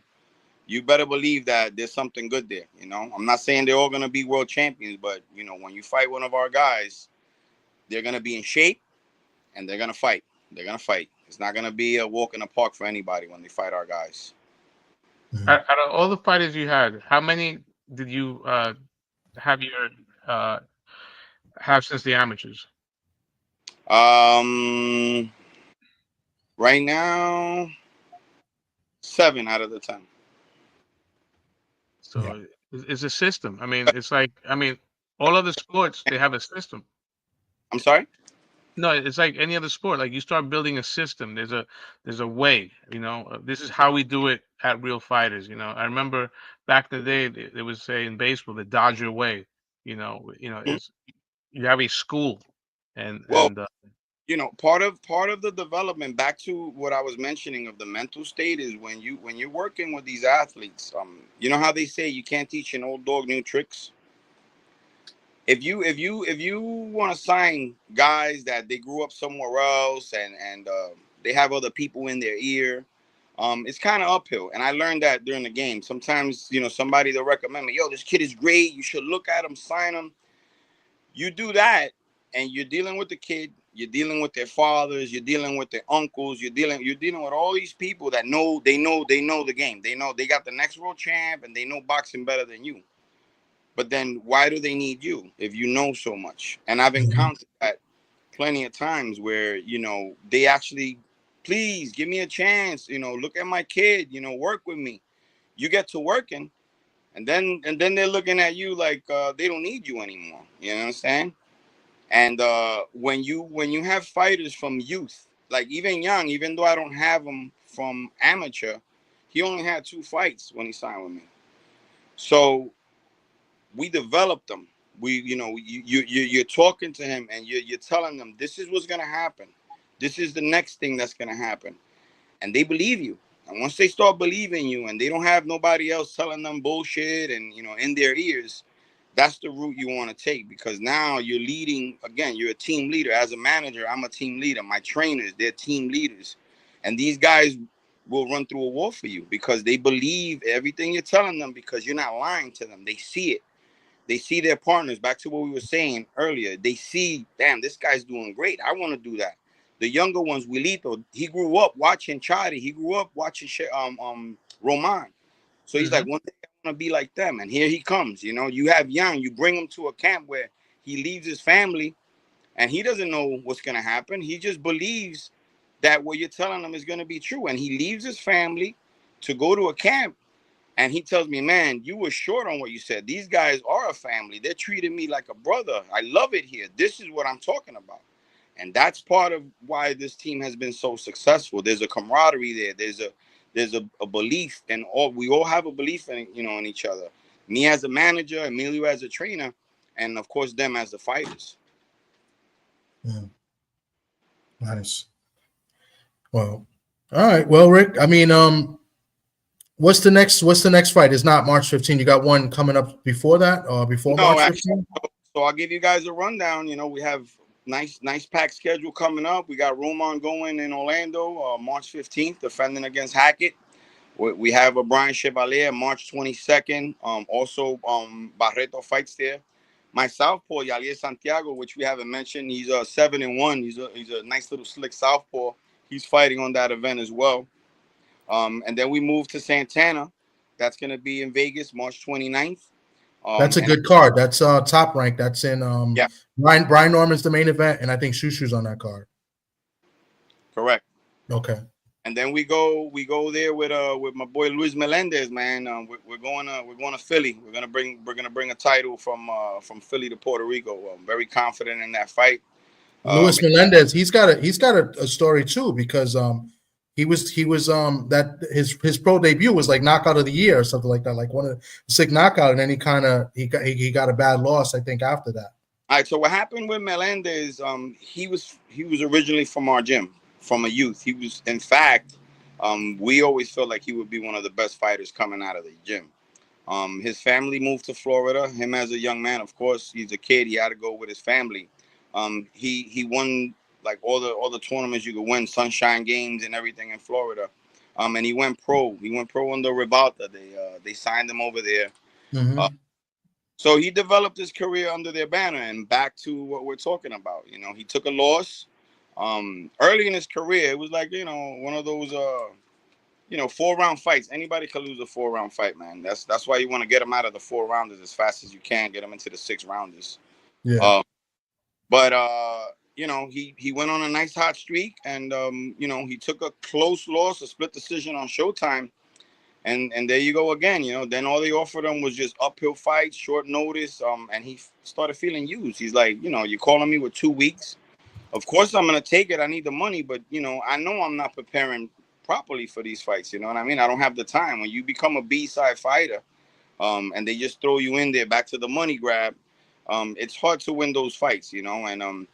you better believe that there's something good there. I'm not saying they're all gonna be world champions, but when you fight one of our guys, they're gonna be in shape, and they're gonna fight. It's not gonna be a walk in the park for anybody when they fight our guys. Out of all the fighters you had, how many did you have your have since the amateurs? Right now, 7 out of the 10. Yeah. So it's a system. I mean, it's like, I mean, all other sports, they have a system. I'm sorry. No, it's like any other sport. Like you start building a system. There's a way. You know, this is how we do it at Real Fighters. You know, I remember back in the day they would say in baseball the Dodger way. Mhm. It's you have a school, and Well, and part of the development, back to what I was mentioning of the mental state, is when you're working with these athletes. You know how they say you can't teach an old dog new tricks. If you want to sign guys that they grew up somewhere else, and they have other people in their ear, it's kind of uphill. And I learned that during the game. Sometimes somebody they'll recommend me, yo, this kid is great, you should look at him, sign him. You do that, and you're dealing with the kid, you're dealing with their fathers, you're dealing with their uncles, you're dealing with all these people that know the game. They know they got the next world champ, and they know boxing better than you. But then why do they need you if you know so much? And I've Mhm. encountered that plenty of times where, they actually, please give me a chance, look at my kid, work with me. You get to working, and then they're looking at you like they don't need you anymore. You know what I'm saying? And when you have fighters from youth, like even Young, even though I don't have him from amateur, he only had 2 fights when he signed with me. So we developed them. You're talking to him, and you're telling them this is what's gonna happen. This is the next thing that's gonna happen, and they believe you. And once they start believing you, and they don't have nobody else telling them bullshit and in their ears, that's the route you want to take, because now you're leading again. You're a team leader. As a manager, I'm a team leader. My trainers, they're team leaders, and these guys will run through a wall for you because they believe everything you're telling them, because you're not lying to them. They see it. They see their partners. Back to what we were saying earlier. They see, damn, this guy's doing great. I want to do that. The younger ones, Wilito, he grew up watching Chadi. He grew up watching Roman. So he's like, Mhm. one day I want to be like them. And here he comes. You have Young. You bring him to a camp where he leaves his family, and he doesn't know what's going to happen. He just believes that what you're telling him is going to be true. And he leaves his family to go to a camp, and he tells me, man, you were short on what you said. These guys are a family. They're treating me like a brother. I love it here. This is what I'm talking about. And that's part of why this team has been so successful. There's a camaraderie there. There's a belief, and we all have a belief in each other. Me as a manager, Emilio as a trainer, and of course them as the fighters. Yeah. Nice. Well, all right. Well, Rick, I mean, what's the next fight? It's not March 15. You got one coming up before that, or before No, March actually, 15? so I'll give you guys a rundown. We have nice packed schedule coming up. We got Roman going in Orlando, March 15th, defending against Hackett. We have a Bryan Chevalier March 22nd. Also, Barreto fights there. My southpaw Yalier Santiago, which we haven't mentioned, he's 7-1. He's a nice little slick southpaw. He's fighting on that event as well. And then we move to Santana. That's going to be in Vegas March 29th. That's a And good card. That's top rank. That's in yeah, Brian Norman's the main event, and I think Shushu's on that card. correct. Okay. And then we go there with my boy Luis Melendez, man. We're going to Philly. We're gonna bring a title from Philly to Puerto Rico. I'm very confident in that fight. Luis Melendez, he's got a story too, because he was that his pro debut was like knockout of the year or something like that, like one of the sick knockout, and then he got a bad loss, I think, after that. All right. So what happened with Melendez? He was originally from our gym, from a youth. He was, in fact, we always felt like he would be one of the best fighters coming out of the gym. His family moved to Florida. Him as a young man, of course, he's a kid. He had to go with his family. He won like all the tournaments you could win, Sunshine Games and everything in Florida. And he went pro. He went pro under Rivalta. They signed him over there. Uh, Hmm. so he developed his career under their banner. And back to what we're talking about, he took a loss. Early in his career, it was like one of those 4-round fights. Anybody could lose a 4-round fight, man. That's why you want to get them out of the 4 rounders as fast as you can. Get them into the 6 rounders. Yeah. Uh, But you know, he went on a nice hot streak, and you know, he took a close loss, a split decision on Showtime, and there you go again. You know, then all they offered him was just uphill fights, short notice, and he started feeling used. He's like, you know, you're calling me with 2 weeks. Of course, I'm gonna take it. I need the money, but you know, I know I'm not preparing properly for these fights. You know what I mean? I don't have the time. When you become a B-side fighter, and they just throw you in there back to the money grab, it's hard to win those fights. You know, and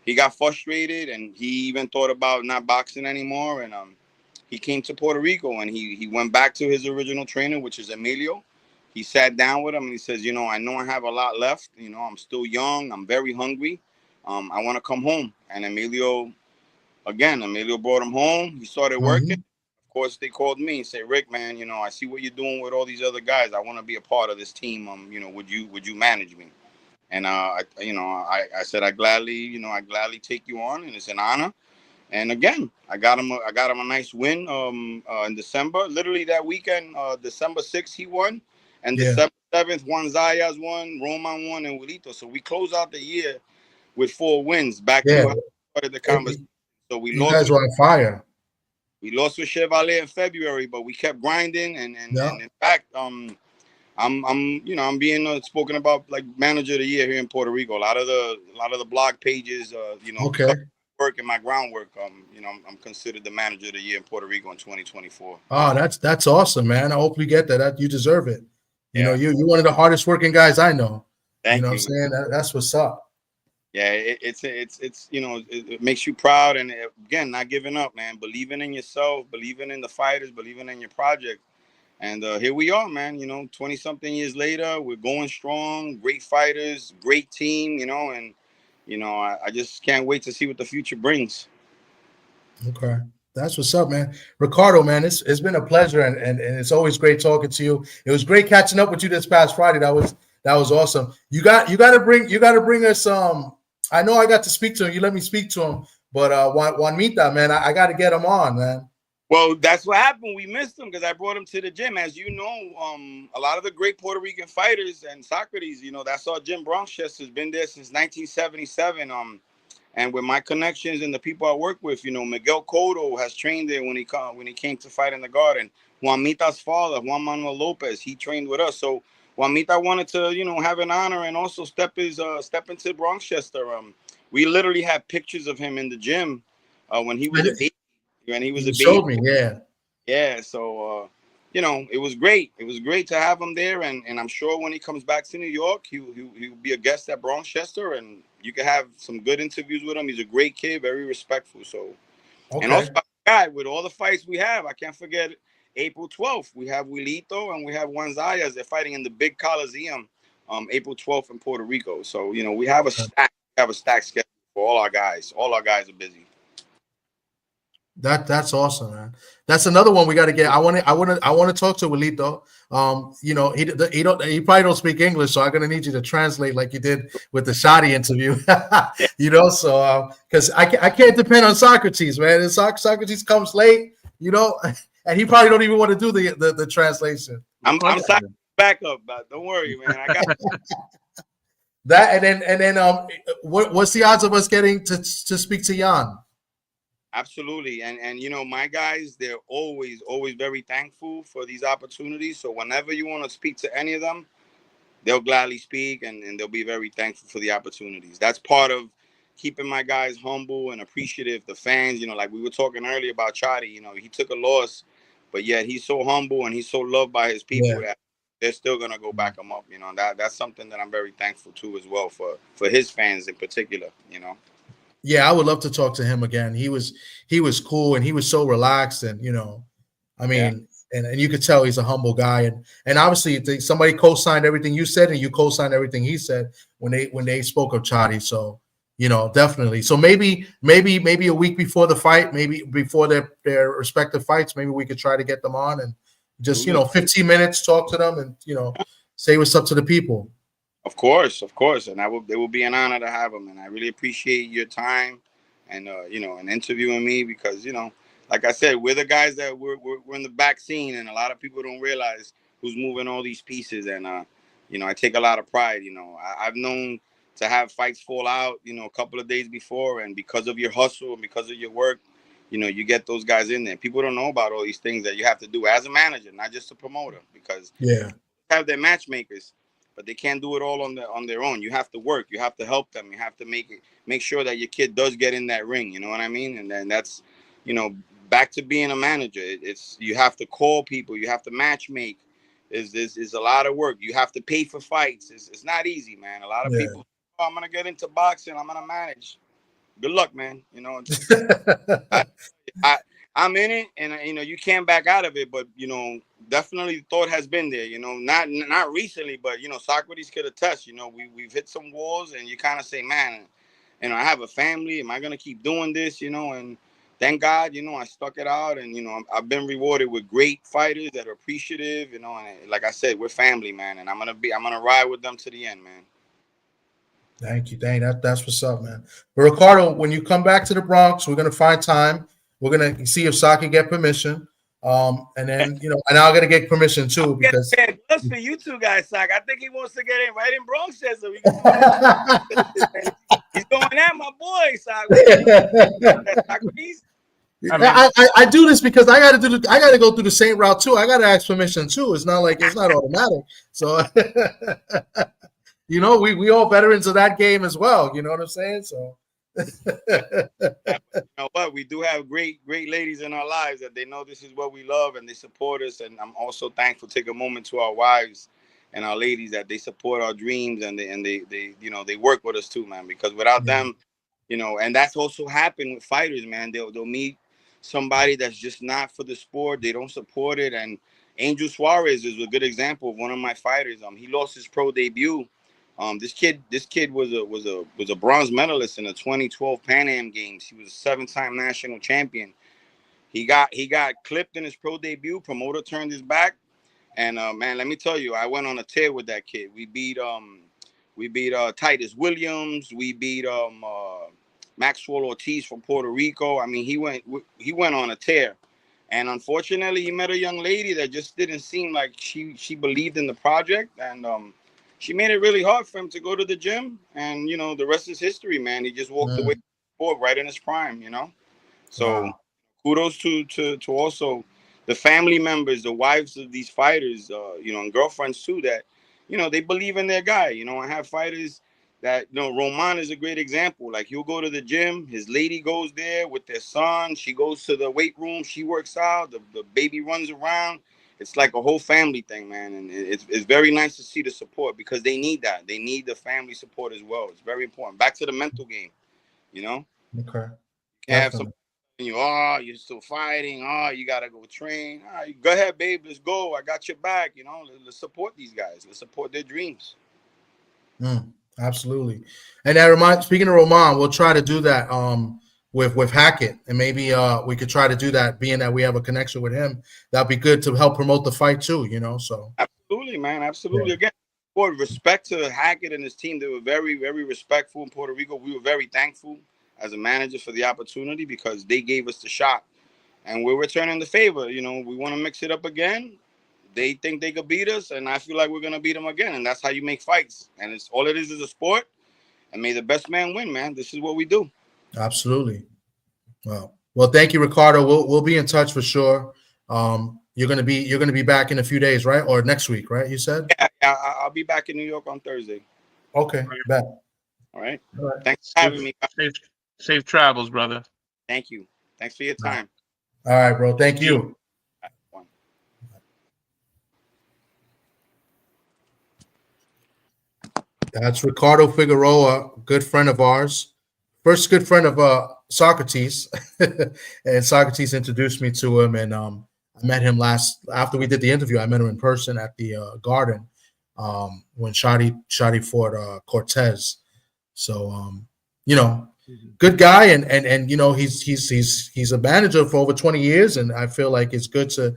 he got frustrated, and he even thought about not boxing anymore. And he came to Puerto Rico, and he went back to his original trainer, which is Emilio. He sat down with him, and he says, you know, I know I have a lot left. You know, I'm still young. I'm very hungry. I want to come home. And Emilio brought him home. He started working. Of course, they called me and said, Rick, man, you know, I see what you're doing with all these other guys. I want to be a part of this team. You know, would you manage me? And I said, I gladly take you on, and it's an honor. And again, I got him a nice win in December. Literally that weekend, December 6th, he won, and December 7th, Juan Zayas won, Roman won, and Wilito. So we closed out the year with 4 wins. Back to how we started the conversation. So you guys were on fire. We lost with Chevalier in February, but we kept grinding, and in fact, I'm being spoken about like manager of the year here in Puerto Rico. A lot of the blog pages, work and my groundwork. I'm considered the manager of the year in Puerto Rico in 2024. Oh, that's awesome, man. I hope we get that. You deserve it. You know, you're one of the hardest working guys I know. Thank you. Know what I'm saying? That's what's up. Yeah, it's you know, it makes you proud, and again, not giving up, man. Believing in yourself, believing in the fighters, believing in your project. And here we are, man. You know, 20-something years later, we're going strong. Great fighters, great team. You know, and you know, I just can't wait to see what the future brings. Okay, that's what's up, man. Ricardo, man, it's been a pleasure, and it's always great talking to you. It was great catching up with you this past Friday. That was awesome. You got to bring us I know I got to speak to him. You let me speak to him, but Juanita, man, I got to get him on, man. Well, that's what happened. We missed him because I brought him to the gym. As you know, a lot of the great Puerto Rican fighters and Socrates, you know, that's our gym. Bronx has been there since 1977. And with my connections and the people I work with, you know, Miguel Cotto has trained there when he came to fight in the Garden. Juanita's father, Juan Manuel Lopez, he trained with us. So Juanita wanted to, you know, have an honor and also step into Bronxchester. We literally have pictures of him in the gym when he was a baby. When he was a baby. Showed me, yeah. So you know, it was great. It was great to have him there, and I'm sure when he comes back to New York, he'll be a guest at Bronxchester, and you can have some good interviews with him. He's a great kid, very respectful. So, and also, guy, with all the fights we have, I can't forget April 12th. We have Wilito and we have Juan Zayas. They're fighting in the big Coliseum, April 12th in Puerto Rico. So, you know, we have a stack schedule for all our guys. All our guys are busy. That's awesome, man. That's another one we got to get. I want to talk to Wilito. You know, he probably don't speak English, so I'm gonna need you to translate like you did with the Shadi interview. You know, so because I can't depend on Socrates, man. And Socrates comes late, you know, and he probably don't even want to do the translation. I'm backup, but don't worry, man. I got that. And then what's the odds of us getting to speak to Jan? Absolutely. And you know, my guys, they're always very thankful for these opportunities. So whenever you want to speak to any of them, they'll gladly speak and they'll be very thankful for the opportunities. That's part of keeping my guys humble and appreciative. The fans, you know, like we were talking earlier about Chadi, you know, he took a loss, but yet he's so humble and he's so loved by his people that they're still gonna go back him up. You know, that's something that I'm very thankful to as well for his fans in particular, you know. Yeah, I would love to talk to him again. He was cool and he was so relaxed, and you know, I mean, and you could tell he's a humble guy, and obviously somebody co-signed everything you said and you co-signed everything he said when they spoke of Chadi. So you know, definitely. So maybe a week before the fight, maybe before their respective fights, maybe we could try to get them on and just 15 minutes talk to them and say what's up to the people. Of course, and it will be an honor to have him, and I really appreciate your time and and interviewing me because like I said, we're the guys that we're in the back scene, and a lot of people don't realize who's moving all these pieces, and I take a lot of pride. I've known to have fights fall out, you know, a couple of days before, and because of your hustle and because of your work, you know, you get those guys in there. People don't know about all these things that you have to do as a manager, not just a promoter, because Yeah. have their matchmakers, but they can't do it all on their own. You have to work. You have to help them. You have to make sure that your kid does get in that ring. You know what I mean? And then that's, you know, back to being a manager. It's you have to call people. You have to matchmake. Is a lot of work. You have to pay for fights. It's not easy, man. A lot of people, oh, I'm gonna get into boxing. I'm gonna manage. Good luck, man. You know, I'm in it, and you know, you can't back out of it. But you know, definitely the thought has been there. You know, not recently, but you know, Socrates could attest. You know, we've hit some walls, and you kind of say, man, you know, I have a family. Am I gonna keep doing this? You know, and thank God, you know, I stuck it out, and you know, I've been rewarded with great fighters that are appreciative. You know, and like I said, we're family, man, and I'm gonna ride with them to the end, man. Thank you. That's what's up, man. But Ricardo, when you come back to the Bronx, we're gonna find time. We're gonna see if Sa can get permission. And then you know, and I'm gonna get permission too because gloves for you two guys, Sock. I think he wants to get in right in Bronx, so we he's going at my boy, Sock. I do this because I gotta go through the same route too. I gotta ask permission too. It's not automatic. So you know, we all veterans of that game as well. You know what I'm saying? So you know what? We do have great ladies in our lives that they know this is what we love and they support us. And I'm also thankful to take a moment to our wives and our ladies that they support our dreams and they you know, they work with us too, man. Because without them, you know, and that's also happened with fighters, man. They'll meet somebody that's just not for the sport. They don't support it. And Angel Suarez is a good example of one of my fighters. He lost his pro debut. This kid was a bronze medalist in the 2012 Pan Am Games. He was a 7-time national champion. He got clipped in his pro debut. Promoter turned his back, and man, let me tell you, I went on a tear with that kid. We beat Titus Williams. We beat Maxwell Ortiz from Puerto Rico. I mean, he went on a tear. And unfortunately, he met a young lady that just didn't seem like she believed in the project, and she made it really hard for him to go to the gym. And you know, the rest is history, man. He just walked away right in his prime, you know. So kudos to also the family members, the wives of these fighters, you know, and girlfriends too, that you know, they believe in their guy. You know, I have fighters that, you know, Roman is a great example. Like, he'll go to the gym, his lady goes there with their son, she goes to the weight room, she works out, the baby runs around. It's like a whole family thing, man. And it's very nice to see the support because they need that. They need the family support as well. It's very important. Back to the mental game, you know? Okay. You have some, you're still fighting. You got to go train. Go ahead, babe. Let's go. I got your back. You know, let's support these guys. Let's support their dreams. Absolutely. And that reminds, speaking of Roman, we'll try to do that with Hackett, and maybe we could try to do that, being that we have a connection with him. That'd be good to help promote the fight too, you know. So absolutely, man, absolutely. Yeah. Again, with respect to Hackett and his team, they were very, very respectful in Puerto Rico. We were very thankful as a manager for the opportunity because they gave us the shot, and we're returning the favor. You know, we want to mix it up again. They think they could beat us, and I feel like we're gonna beat them again, and that's how you make fights. And it's all it is a sport, and may the best man win, man. This is what we do. Absolutely. Well, thank you, Ricardo. We'll be in touch for sure. You're gonna be back in a few days, right? Or next week, right? You said? Yeah, I'll be back in New York on Thursday. Okay, bet. All right. Thanks for having me. Safe travels, brother. Thank you. Thanks for your time. All right, bro. Thank you. That's Ricardo Figueroa, good friend of ours. First good friend of Socrates. And Socrates introduced me to him, and I met him after we did the interview. I met him in person at the Garden when Shadi fought Cortez. So you know, good guy, and you know, he's a manager for over 20 years, and I feel like it's good to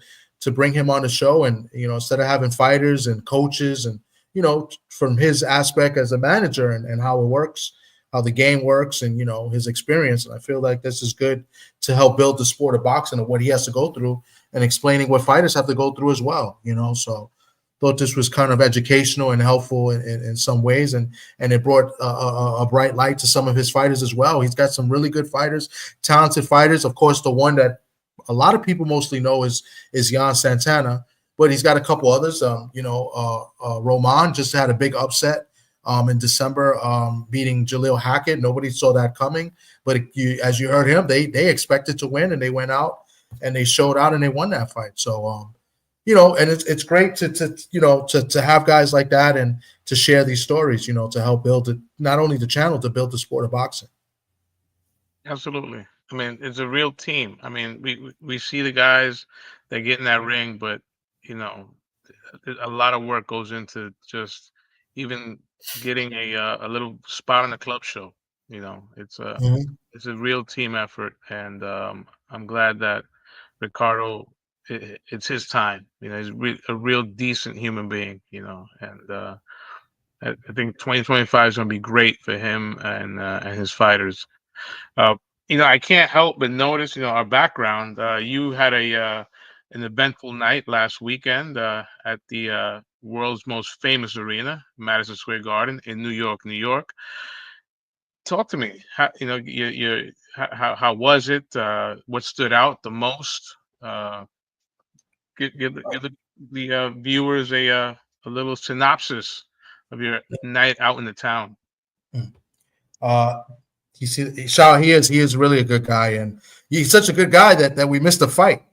bring him on the show, and you know, instead of having fighters and coaches, and you know, from his aspect as a manager and how it works, how the game works, and you know, his experience. And I feel like this is good to help build the sport of boxing and what he has to go through, and explaining what fighters have to go through as well. You know, so thought this was kind of educational and helpful in some ways, and it brought a bright light to some of his fighters as well. He's got some really good fighters, talented fighters. Of course, the one that a lot of people mostly know is Juan Santana, but he's got a couple others. Roman just had a big upset in December, beating Jaleel Hackett. Nobody saw that coming, but as you heard him, they expected to win, and they went out and they showed out and they won that fight. So, and it's great to have guys like that and to share these stories, to help build it, not only the channel, to build the sport of boxing. Absolutely. I mean, it's a real team. I mean, we see the guys that get in that ring, but a lot of work goes into just even getting a little spot on the club show. It's a real team effort, and I'm glad that Ricardo, it's his time. He's a real decent human being. And I think 2025 is going to be great for him and his fighters. I can't help but notice, our background. You had an eventful night last weekend at the world's most famous arena, Madison Square Garden in New York, New York. Talk to me. How was it? What stood out the most? Give the viewers a little synopsis of your night out in the town. You see, Shah, he is really a good guy, and he's such a good guy that we missed a fight.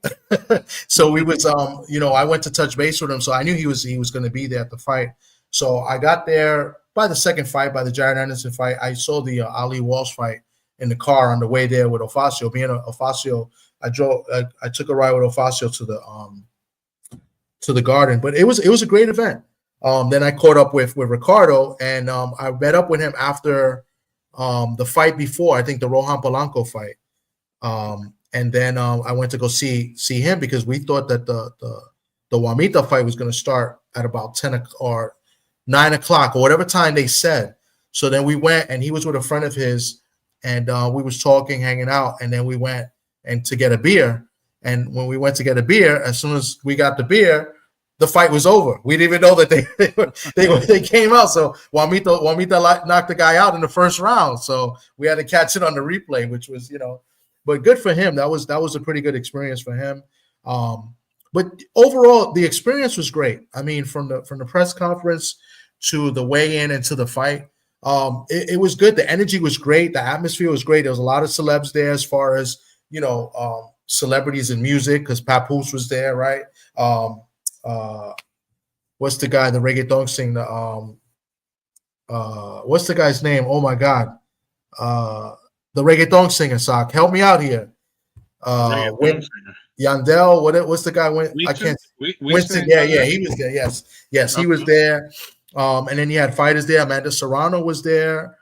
So we was, I went to touch base with him, so I knew he was going to be there at the fight. So I got there by the second fight, by the Jared Anderson fight. I saw the Ali Walsh fight in the car on the way there with Ofacio. Being Ofacio, I took a ride with Ofacio to the Garden, but it was a great event. Then I caught up with Ricardo, and I met up with him after the fight before, I think the Rohan Polanco fight. And then I went to go see him because we thought that the Juanita fight was going to start at about 10 or 9 o'clock or whatever time they said. So then we went, and he was with a friend of his, and we was talking, hanging out, and then we went to get a beer. And when we went to get a beer, as soon as we got the beer, the fight was over. We didn't even know that they came out. So Juanita knocked the guy out in the first round. So we had to catch it on the replay, which was, but good for him. That was a pretty good experience for him. But overall, the experience was great. I mean, from the press conference to the weigh-in and to the fight, it was good. The energy was great. The atmosphere was great. There was a lot of celebs there, as far as celebrities in music, because Papoose was there, right? What's the guy, the reggaeton singer? What's the guy's name? Oh my God, the reggaeton singer. Sock, help me out here. Yandel. What's the guy? Winston. Yeah, he was there. Yes, okay. He was there. And then you had fighters there. Amanda Serrano was there.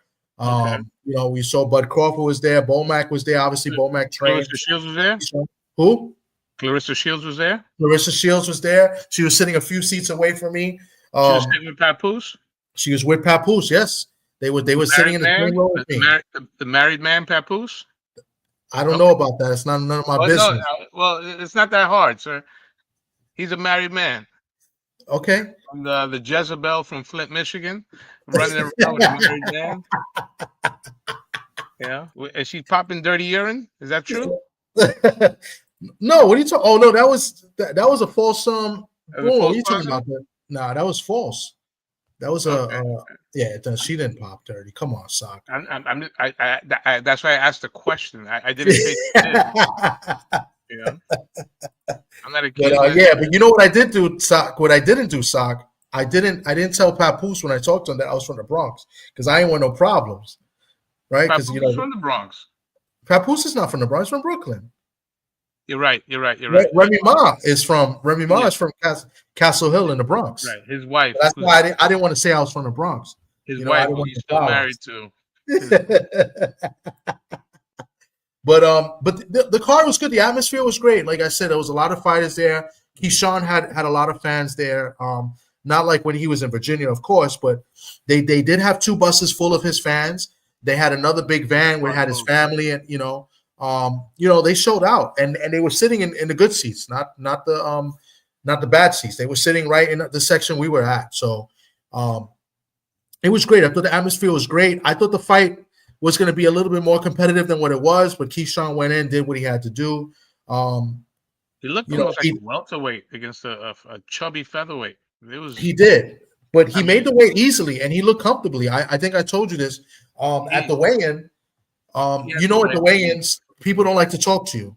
We saw Bud Crawford was there. Bomac was there. Obviously, Bomac trained. Clarissa Shields was there. Who? Clarissa Shields was there. Clarissa Shields was there. She was sitting a few seats away from me. She was sitting with Papoose. She was with Papoose. Yes, they were sitting in the same row with me. The married man, Papoose. I don't know about that. It's none of my business. Well, it's not that hard, sir. He's a married man. Okay. And, the Jezebel from Flint, Michigan, running around with a married man. Yeah. Is she popping dirty urine? Is that true? No. What are you talking? Oh no, that was a false. What are you talking about? Nah, that was false. That was she didn't pop dirty. Come on, Sock. That's why I asked the question. I didn't say she did. I'm not a kid. But you know what I did do, Sock? What I didn't do, Sock? I didn't tell Papoose when I talked to him that I was from the Bronx, because I didn't want no problems, right? Because from the Bronx. Papoose is not from the Bronx. He's from Brooklyn. You're right. Remy Ma is from Castle Hill in the Bronx. Right. His wife. That's why I didn't want to say I was from the Bronx. His wife, who he's still married to. But the card was good. The atmosphere was great. Like I said, there was a lot of fighters there. Keyshawn had a lot of fans there. Not like when he was in Virginia, of course, but they did have 2 buses full of his fans. They had another big van where it had his family, and they showed out, and they were sitting in the good seats, not the not the bad seats. They were sitting right in the section we were at. So it was great. I thought the atmosphere was great. I thought the fight was going to be a little bit more competitive than what it was, but Keyshawn went in, did what he had to do. He looked almost like a welterweight against a chubby featherweight. He did, but he made the mean, weight easily, and he looked comfortably. I think I told you this at the weigh-in. At the weigh-ins, people don't like to talk to you,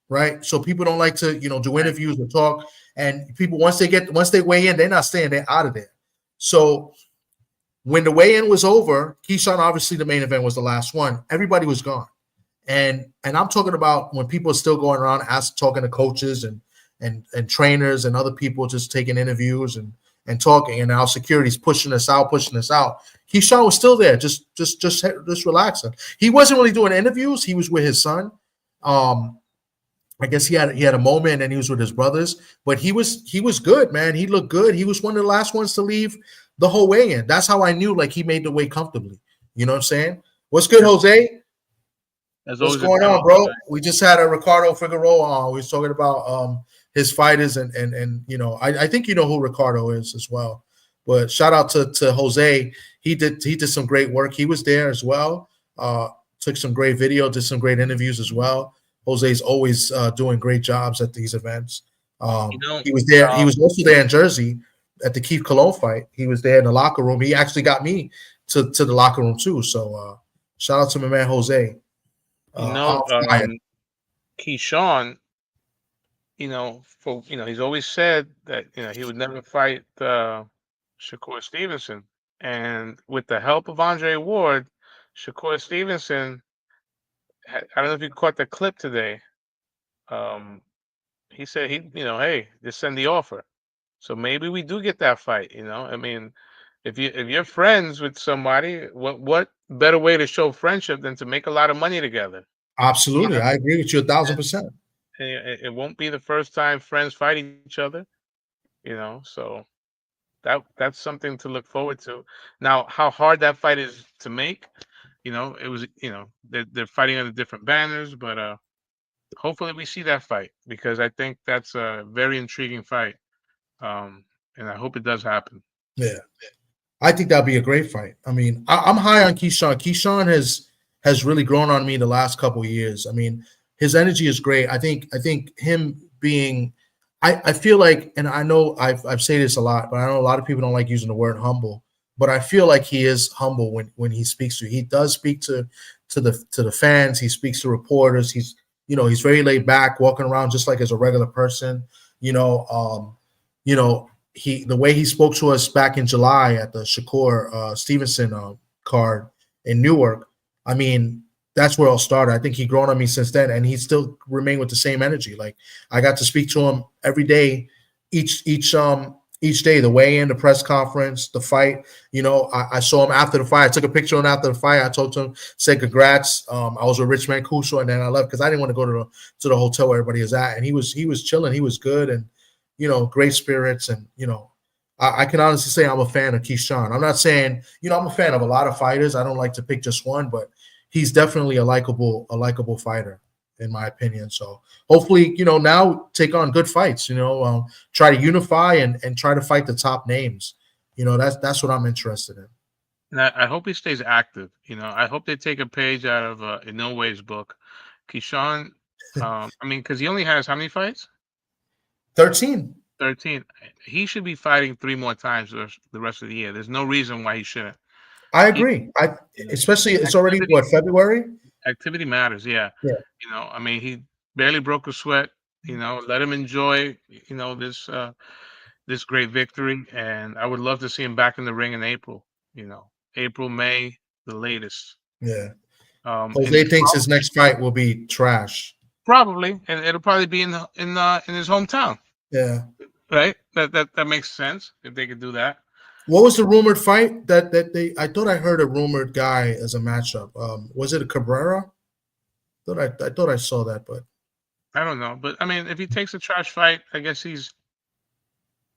right? So people don't like to, do interviews or talk. And people, once they weigh in, they're not staying. They're out of there. So when the weigh-in was over, Keyshawn, obviously the main event was the last one. Everybody was gone. And I'm talking about when people are still going around talking to coaches and trainers and other people just taking interviews and talking, and our security's pushing us out. Keyshawn was still there, just relaxing. He wasn't really doing interviews. He was with his son. I guess he had a moment, and he was with his brothers. But he was good, man. He looked good. He was one of the last ones to leave the whole weigh-in. That's how I knew, like, he made the weight comfortably. You know what I'm saying? What's good, Jose? What's going on, bro? We just had a Ricardo Figueroa on. We was talking about his fighters, and I think you know who Ricardo is as well. But shout out to Jose. He did some great work. He was there as well. Took some great video, did some great interviews as well. Jose's always doing great jobs at these events. He was there. He was also there in Jersey at the Keith Cologne fight. He was there in the locker room. He actually got me to the locker room too. So shout out to my man Jose. Keyshawn, he's always said that he would never fight Shakur Stevenson, and with the help of Andre Ward, Shakur Stevenson, I don't know if you caught the clip today. He said hey, just send the offer. So maybe we do get that fight. I mean, if you're friends with somebody, what better way to show friendship than to make a lot of money together? Absolutely, I agree with you 1,000%. It won't be the first time friends fight each other, so that's something to look forward to. Now, how hard that fight is to make, it was, they're fighting under different banners, but hopefully we see that fight, because I think that's a very intriguing fight, and I hope it does happen. Yeah, I think that'd be a great fight. I mean, I'm high on Keyshawn. Keyshawn has really grown on me the last couple of years. I mean, his energy is great. I think him being, I feel like, and I know I've said this a lot, but I know a lot of people don't like using the word humble. But I feel like he is humble when he speaks to you. He does speak to the fans. He speaks to reporters. He's very laid back, walking around just like as a regular person. The way he spoke to us back in July at the Shakur Stevenson card in Newark. I mean, that's where it all started. I think he grown on me since then, and he still remained with the same energy. Like, I got to speak to him every day, each day, the weigh-in, the press conference, the fight. I saw him after the fight. I took a picture of him after the fight. I told him, said congrats. I was with Rich Mancuso, and then I left because I didn't want to go to the hotel where everybody is at. And he was chilling. He was good, and great spirits. And I can honestly say I'm a fan of Keyshawn. I'm not saying I'm a fan of a lot of fighters. I don't like to pick just one, but he's definitely a likable fighter, in my opinion. So hopefully, now take on good fights, try to unify and try to fight the top names. That's what I'm interested in. And I hope he stays active. I hope they take a page out of Inoue's book. Keyshawn, because he only has how many fights? 13. 13. He should be fighting 3 more times the rest of the year. There's no reason why he shouldn't. I agree. Especially it's already February. Activity matters. Yeah. He barely broke a sweat. Let him enjoy. This great victory, and I would love to see him back in the ring in April. April, May, the latest. Yeah. Jose thinks his next fight will be trash. Probably, and it'll probably be in his hometown. Yeah. Right. That makes sense if they could do that. What was the rumored fight that they? I thought I heard a rumored guy as a matchup. Was it a Cabrera? I thought I saw that, but I don't know. But if he takes a trash fight, I guess he's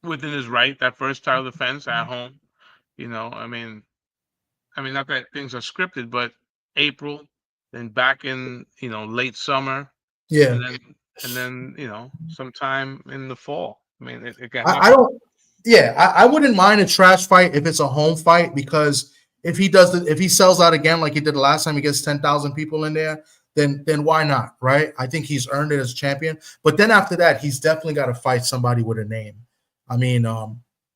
within his right. That first title defense at home. Not that things are scripted, but April, then back in late summer. Yeah. And then sometime in the fall. I mean, it can I happen. don't. Yeah, I wouldn't mind a trash fight if it's a home fight, because if he sells out again like he did the last time, he gets 10,000 people in there, then why not, right? I think he's earned it as champion. But then after that, he's definitely got to fight somebody with a name. I mean,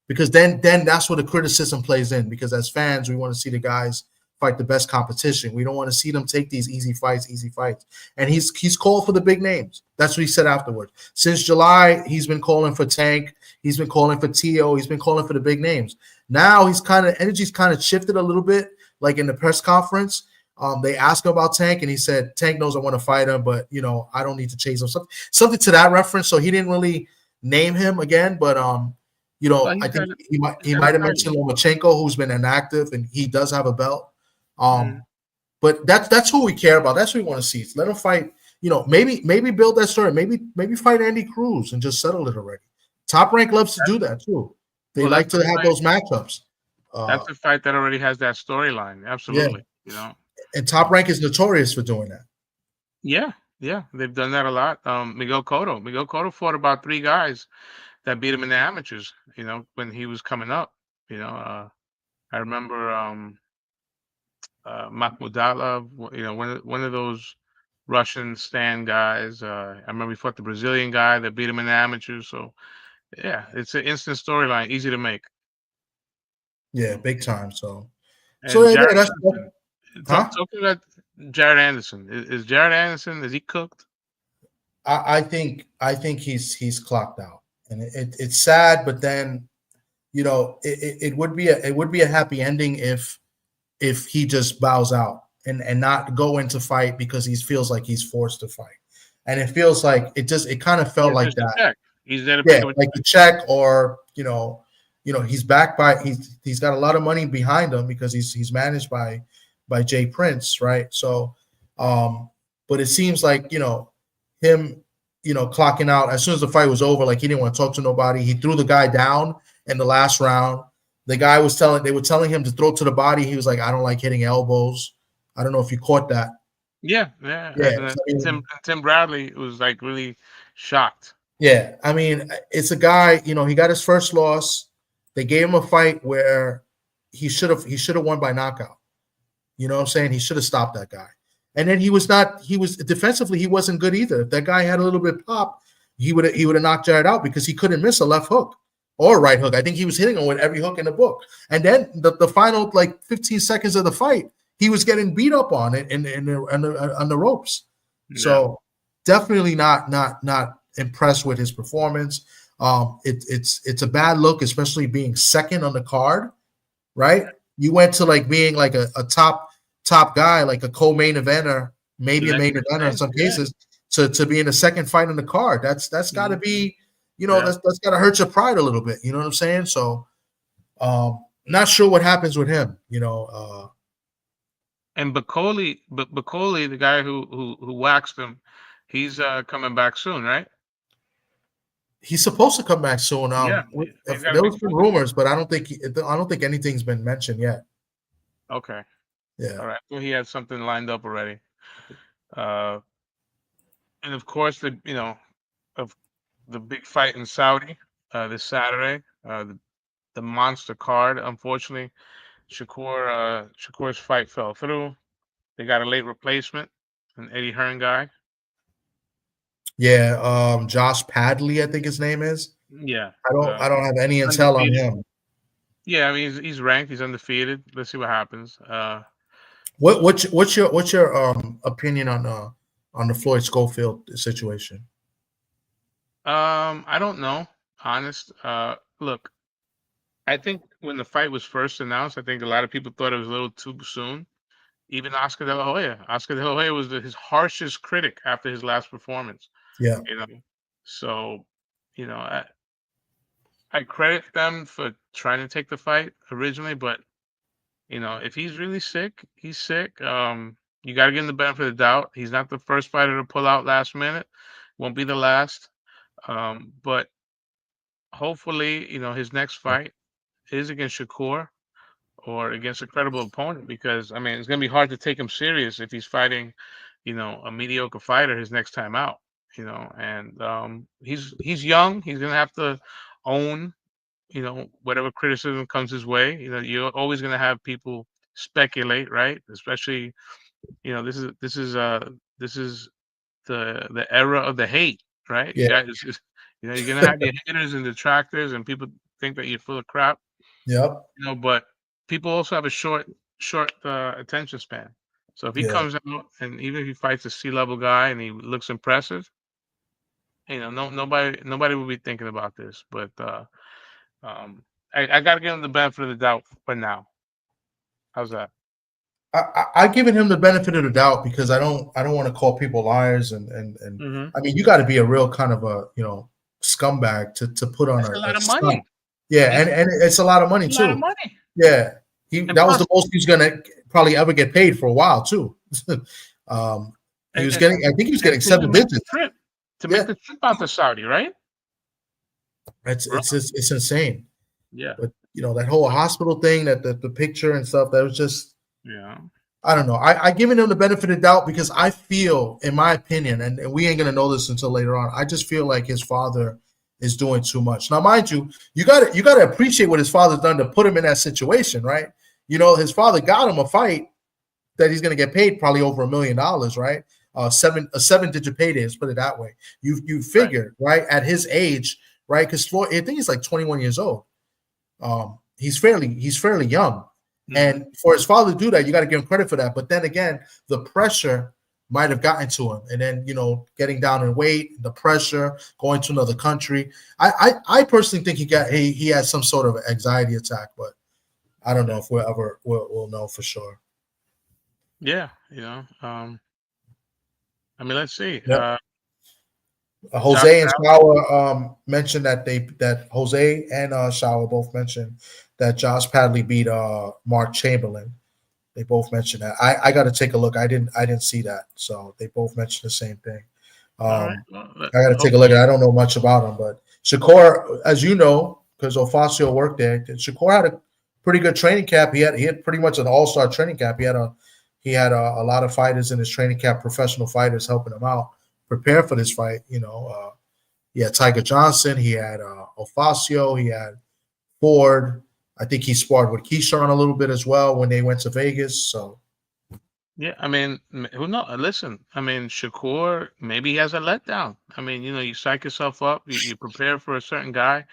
because then that's where the criticism plays in. Because as fans, we want to see the guys fight the best competition. We don't want to see them take these easy fights. And he's called for the big names. That's what he said afterwards. Since July, he's been calling for Tank. He's been calling for Tio. He's been calling for the big names. Now energy's kind of shifted a little bit. Like in the press conference, they asked him about Tank, and he said, "Tank knows I want to fight him, but I don't need to chase him." Something to that reference. So he didn't really name him again, but Well, I think he he's got might a have title. mentioned Lomachenko, who's been inactive, and he does have a belt. Mhm. But that's who we care about. That's what we want to see. Let him fight. Maybe build that story. Maybe fight Andy Cruz and just settle it already. Top Rank loves to do that too. They Well, like that's to a have fight. those matchups. That's a fight that already has that storyline. Yeah, Absolutely. and Top Rank is notorious for doing that. Yeah, yeah, they've done that a lot. Miguel Cotto. Miguel Cotto fought about 3 guys that beat him in the amateurs, when he was coming up. I remember Makhmudalov, one of those Russian stand guys. I remember he fought the Brazilian guy that beat him in the amateurs. So yeah, it's an instant storyline, easy to make. Yeah, big time. So And yeah, Jared that's Anderson, huh. talking about Jared Anderson, is Jared Anderson, is he cooked? I think he's clocked out, and it's sad, but then it would be a happy ending if he just bows out and not go into fight because he feels like he's forced to fight, and it feels like it kind of felt Or like just a that. check? He's there to Yeah, pick up a like the check, or he's backed by he's got a lot of money behind him because he's managed by Jay Prince, right? So, but it seems like him clocking out as soon as the fight was over, like he didn't want to talk to nobody. He threw the guy down in the last round. They were telling him to throw to the body. He was like, I don't like hitting elbows. I don't know if you caught that. Yeah, yeah. Yeah, And so, I mean, Tim Bradley was like really shocked. yeah, I mean, it's a guy. He got his first loss. They gave him a fight where he should have won by knockout. You know what I'm saying? He should have stopped that guy. And then he was not. He was defensively. He wasn't good either. If that guy had a little bit pop, he would have knocked Jared out because he couldn't miss a left hook or a right hook. I think he was hitting him with every hook in the book. And then the final like 15 seconds of the fight, he was getting beat up on it on the ropes. Yeah. So definitely not impressed with his performance. It's a bad look, especially being second on the card, right? You went to like being like a top guy, like a co-main eventer, maybe a main eventer in some Yeah. cases, to be in the second fight on the card. That's got to be, Yeah. that's got to hurt your pride a little bit. You know what I'm saying? So, not sure what happens with him. And Bacoli, the guy who waxed him, he's coming back soon, right? He's supposed to come back soon. Yeah, they've got a There big was some fight. rumors, but I don't think anything's been mentioned yet. Okay, Yeah. all right. Well, he had something lined up already. Uh, and of course, of the big fight in Saudi this Saturday, the monster card. Unfortunately, Shakur's fight fell through. They got a late replacement, an Eddie Hearn guy. Yeah. Josh Padley, I think his name is. Yeah, I don't have any intel on undefeated. him. Yeah, I mean he's ranked. He's undefeated. Let's see what happens. What's your opinion on the Floyd Schofield situation? I don't know. Honest. Look, I think when the fight was first announced, I think a lot of people thought it was a little too soon. Even Oscar De La Hoya. Oscar De La Hoya was his harshest critic after his last performance. Yeah. So, I credit them for trying to take the fight originally, but if he's really sick, he's sick. You got to give him the benefit of the doubt. He's not the first fighter to pull out last minute. Won't be the last. But hopefully, his next fight is against Shakur or against a credible opponent, because I mean it's gonna be hard to take him serious if he's fighting, a mediocre fighter his next time out. you know, and he's young. He's gonna have to own, you know, whatever criticism comes his way. You know, you're always gonna have people speculate, right? Especially, you know, this is the era of the hate, right? You Yeah. guys, you know, you're gonna have your haters and detractors, and people think that you're full of crap, Yep. you know. But people also have a short attention span. So if he Yeah. comes out and even if he fights a C-level guy and he looks impressive, you know, nobody will be thinking about this. But um, I got to give him the benefit of the doubt for now. How's that? I've given him the benefit of the doubt because I don't want to call people liars and Mm-hmm. I mean you got to be a real kind of a scumbag to put on That's a lot a of stunt. money. Yeah, It's and it's a lot of money a lot of too. money. Yeah, And that was plus, the most he's gonna probably ever get paid for a while too. um, he was and getting I think he was getting to seven make the digits. trip, to make Yeah, the trip out to Saudi, right? Bro, it's insane. yeah, But that whole hospital thing, that the picture and stuff, that was just yeah. I don't know. I given him the benefit of the doubt because I feel, in my opinion, and we ain't gonna know this until later on. I just feel like his father is doing too much. Now, mind you, you gotta appreciate what his father's done to put him in that situation, right? His father got him a fight that he's gonna get paid probably over $1 million, right? A seven-digit payday. Let's put it that way. You Right. figure, right, at his age, right? Because I think he's like 21 years old. He's fairly young. Mm-hmm. And for his father to do that, you got to give him credit for that. But then again, the pressure might have gotten to him, and then getting down in weight, the pressure, going to another country. I personally think he has some sort of anxiety attack, but I don't know if we'll know for sure. Yeah, I mean, let's see. Yep. Josh Jose and Allen, Shower mentioned that Jose and Shower both mentioned that Josh Padley beat Mark Chamberlain. They both mentioned that. I got to take a look. I didn't see that. So they both mentioned the same thing. all right. Um, Well, I got to take a look. I don't know much about him, but Shakur, as you know, because Ofacio worked there, Shakur had a pretty good training camp. He had pretty much an all-star training camp. He had a lot of fighters in his training camp, professional fighters helping him out prepare for this fight. He had Tiger Johnson. He had Ofacio. He had Ford. I think he sparred with Keyshawn a little bit as well when they went to Vegas. So yeah, I mean, who knows? Listen, I mean, Shakur, maybe he has a letdown. I mean, you psych yourself up, you prepare for a certain guy,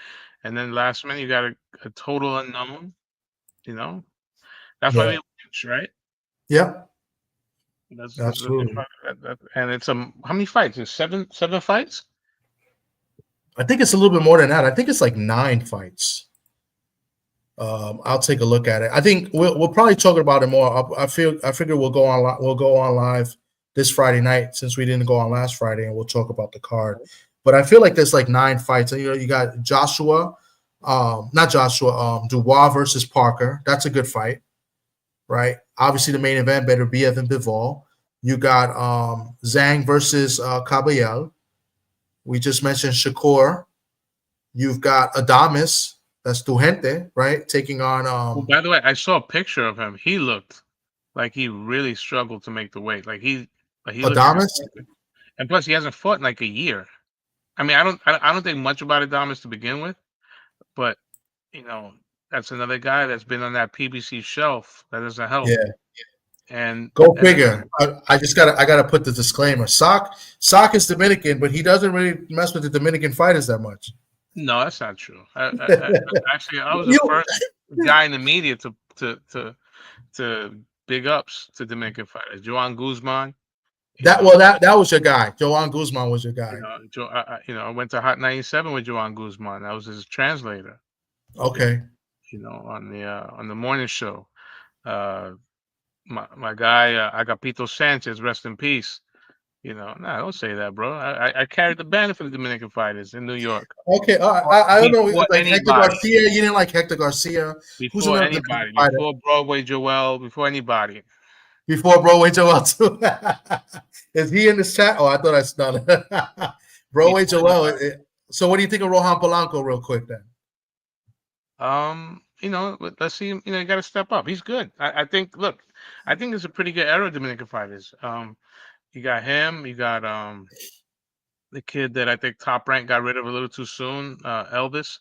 and then last minute you got a total unknown. You know, that's why we yeah, watch, right? yeah, That's the thing absolutely. about and it's how many fights? It's seven fights. I think it's a little bit more than that. I think it's like 9 fights. I'll take a look at it. I think we'll probably talk about it more. I figure we'll go on live this Friday night since we didn't go on last Friday, and we'll talk about the card. But I feel like there's like 9 fights. You got Joshua, not Joshua, Dubois versus Parker. That's a good fight, right? Obviously, the main event better be Evan Bivol. You got Zhang versus Caballel. We just mentioned Shakur. You've got Adames. That's Tuhente, right? Taking on Well, by the way, I saw a picture of him. He looked like he really struggled to make the weight. He looks Adames. exhausted. And plus, he hasn't fought in like a year. I mean, I don't think much about Adamas to begin with, but you know, that's another guy that's been on that PBC shelf. That doesn't help. Yeah, And go and figure. I gotta put the disclaimer. Sock is Dominican, but he doesn't really mess with the Dominican fighters that much. no, that's not true. Actually, I was the You first guy in the media to big ups to Dominican fighters. Juan Guzman, you that know, well that was your guy. Joan Guzman was your guy. I went to Hot 97 with Juan Guzman. I was his translator. Okay. On the morning show. Uh, my guy Agapito Sanchez, rest in peace. Nah, don't say that, bro. I carried the banner for the Dominican fighters in New York Okay. I don't know. before Like Hector anybody, Garcia. You didn't like Hector Garcia. Who's before another Dominican anybody, fighter? before Broadway Joel, before anybody. Before Broadway Joel too. Is he in this chat? Oh, I thought I snotted. Broadway Before Joel. anybody. So what do you think of Rohan Polanco real quick then? Let's see him. You got to step up. He's good. I think. Look, I think it's a pretty good era of Dominican fighters. You got him. You got the kid that I think Top Rank got rid of a little too soon, Elvis.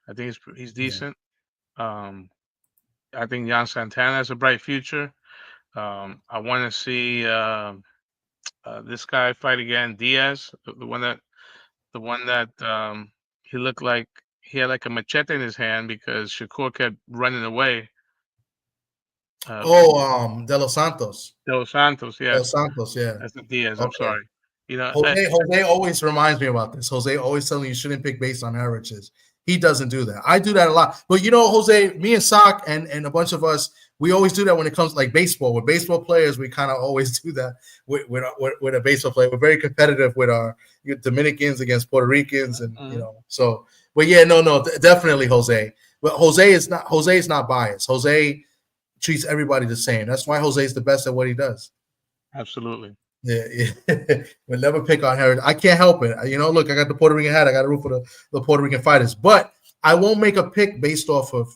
I think he's decent. I think Jan Santana has a bright future. I want to see this guy fight again, Diaz, the one that he looked like he had like a machete in his hand because Shakur kept running away. De Los Santos. De Los Santos, yeah. De Los Santos, yeah. That's the Diaz. I'm sorry. You know, Jose always reminds me about this. Jose always telling you shouldn't pick based on heritage. He doesn't do that. I do that a lot. But you know, Jose, me and Sock and a bunch of us, we always do that when it comes to like baseball. With baseball players, we kind of always do that with a baseball player. We're very competitive with our Dominicans against Puerto Ricans, and you know. So, but yeah, no, definitely Jose. But Jose is not biased. Jose treats everybody the same. That's why Jose is the best at what he does. Absolutely. Yeah. We'll never pick on heritage. I can't help it. You know, look, I got the Puerto Rican hat. I got to root for the Puerto Rican fighters. But I won't make a pick based off of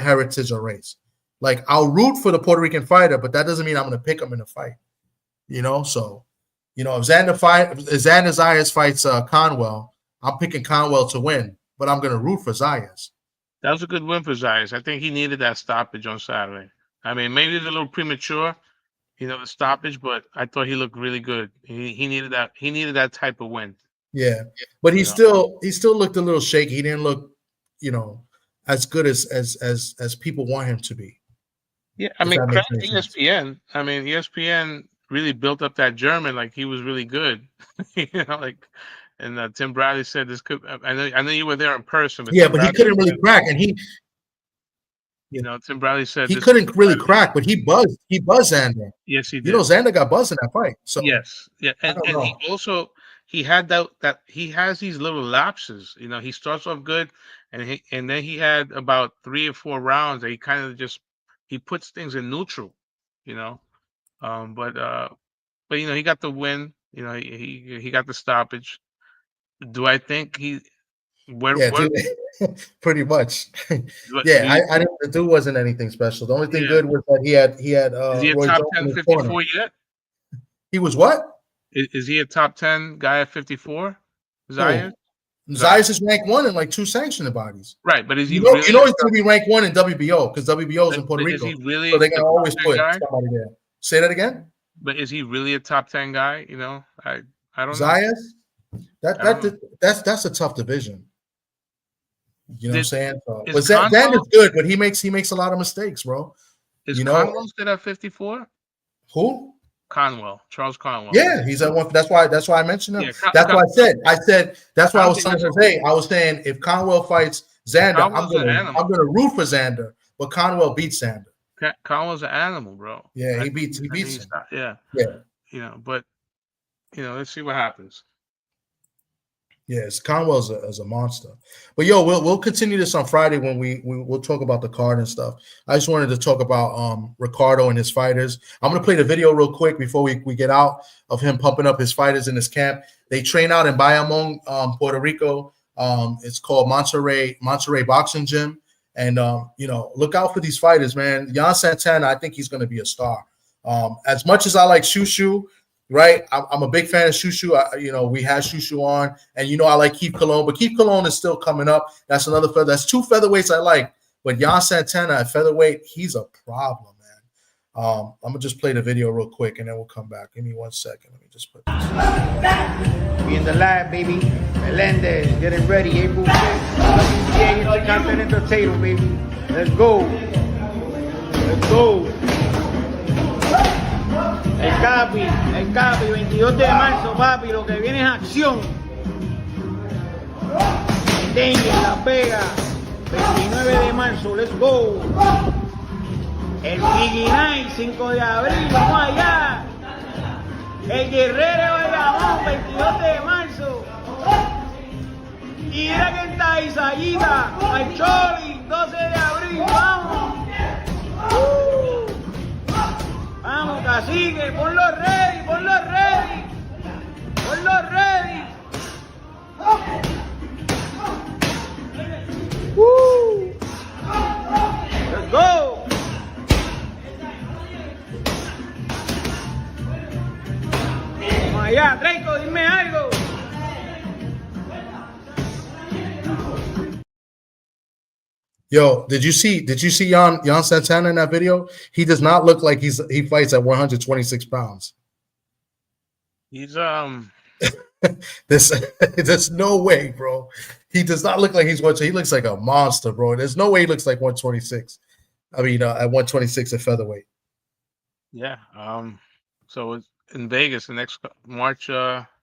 heritage or race. Like, I'll root for the Puerto Rican fighter, but that doesn't mean I'm going to pick him in a fight. You know, so, you know, if Xander Zayas fights Conwell, I'm picking Conwell to win, but I'm going to root for Zayas. That was a good win for Zayas. I think he needed that stoppage on Saturday. I mean, maybe it was a little premature, you know, the stoppage, but I thought he looked really good. He needed that. He needed that type of win. Yeah, but he still looked a little shaky. He didn't look, you know, as good as people want him to be. Yeah, I mean, ESPN. I mean, ESPN really built up that German like he was really good. You know, like, and Tim Bradley said this could. I know you were there in person. But yeah, but he couldn't really crack, and he. You know, Tim Bradley said he couldn't really crack, but he buzzed. He buzzed Xander. Yes, he did. You know, Xander got buzzed in that fight. So yes, yeah, and he had that he has these little lapses. You know, he starts off good, and then he had about 3 or 4 rounds that he kind of just he puts things in neutral. You know, but you know, he got the win. You know, he got the stoppage. Do I think he? Pretty much. Yeah, I didn't. The dude wasn't anything special. The only thing good was that he had. Is he a top 10 54 yet? He was what? Is he a top 10 guy at 54? Zayas? Zayas is ranked 1 in like 2 sanctioned bodies. Right, but is he? You know he's going to be ranked 1 in WBO because WBO is in Puerto Rico. Is he really? So they're going to always put somebody there. Say that again. But is he really a top 10 guy? You know, I don't know. Zayas. That's a tough division. You know what I'm saying? So, but Xander's good, but he makes a lot of mistakes, bro. Is Conwell still at 54? Who? Conwell, Charles Conwell. Yeah, he's at 1. That's why I mentioned him. Yeah, that's why I said. That's why I was telling Jose. I was saying if Conwell fights Xander, I'm gonna root for Xander, but Conwell beats Xander. Conwell's an animal, bro. Yeah, he beats him. Yeah. You know, but you know, let's see what happens. Yes, Conwell's a monster. But yo, we'll continue this on Friday when we'll talk about the card and stuff. I just wanted to talk about Ricardo and his fighters. I'm gonna play the video real quick before we get out of him pumping up his fighters in his camp. They train out in Bayamon, Puerto Rico. It's called Monterrey Boxing Gym. And you know, look out for these fighters, man. Jan Santana, I think he's gonna be a star. As much as I like Shushu, right? I'm a big fan of Shushu. You know, we had Shushu on, and you know I like Keith Cologne, but Keith Cologne is still coming up. That's another feather. That's 2 featherweights I like, but Jan Santana at featherweight, he's a problem, man. I'm gonna just play the video real quick, and then we'll come back. Give me 1 second. Let me just put this. We in the lab, baby. Melendez, getting ready. April 6th. Yeah, Continental table, baby. Let's go. Let's go. El Capi, 22 de marzo, papi, lo que viene es acción. Dengue, La Vega, 29 de marzo, let's go. El Figueroa, 5 de abril, vamos allá. El Guerrero de Gabón, 22 de marzo. Y mira que está ahí, Zayas, Macholi, 12 de abril, vamos. Vamos, cacique, ponlo ready, ponlo ready. Ponlo ready. Let's go. Vamos allá, Draco, dime algo. Yo, did you see Jan Santana in that video? He does not look like he fights at 126 pounds. He's There's no way, bro. He does not look like he's 1. He looks like a monster, bro. There's no way he looks like 126. I mean, at 126 at featherweight. yeah. So it's in Vegas the next March.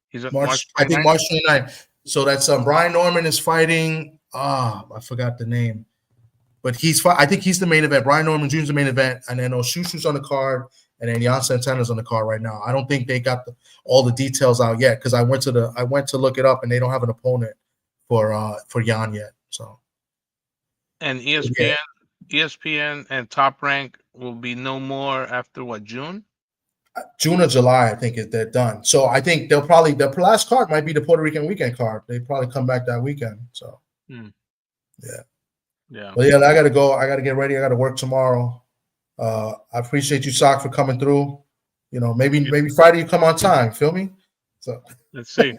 He's at March 29th. I think March 29th. So that's Brian Norman is fighting. I forgot the name, but I think he's the main event. Brian Norman Jr. is the main event, and then Oshushu's on the card, and then Jan Santana's on the card right now. I don't think they got all the details out yet because I went to look it up, and they don't have an opponent for Jan yet. So, And ESPN and Top Rank will be no more after what, June? June or July, I think they're done. So I think their last card might be the Puerto Rican weekend card. They probably come back that weekend. So yeah. But yeah, I gotta go. I gotta get ready. I gotta work tomorrow. I appreciate you, Sock, for coming through. You know, maybe Friday you come on time. Feel me? So let's see.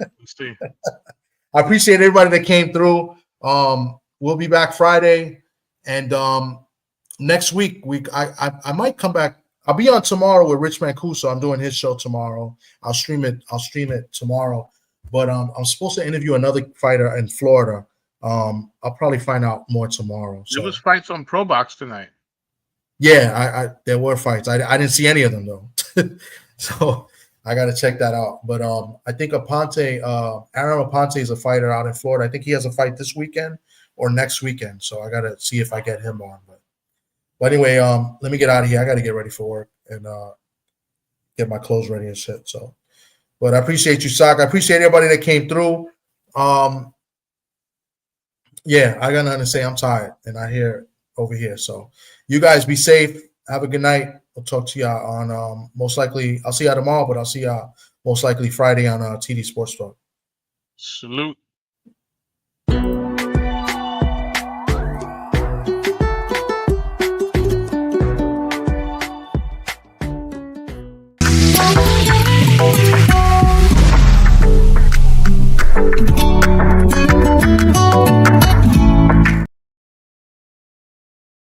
I appreciate everybody that came through. We'll be back Friday, and next week I might come back. I'll be on tomorrow with Rich Mancuso. I'm doing his show tomorrow. I'll stream it tomorrow. But I'm supposed to interview another fighter in Florida. I'll probably find out more tomorrow. So. There was fights on Pro Box tonight. Yeah, there were fights. I didn't see any of them though. So I got to check that out. But I think Aaron Aponte is a fighter out in Florida. I think he has a fight this weekend or next weekend. So I got to see if I get him on. But anyway, let me get out of here. I got to get ready for work and get my clothes ready and shit. So, but I appreciate you, Sock. I appreciate everybody that came through. Yeah, I got nothing to say. I'm tired, and I hear over here. So, you guys be safe. Have a good night. We'll talk to y'all on most likely. I'll see y'all tomorrow, but I'll see y'all most likely Friday on TD Sports Talk. Salute.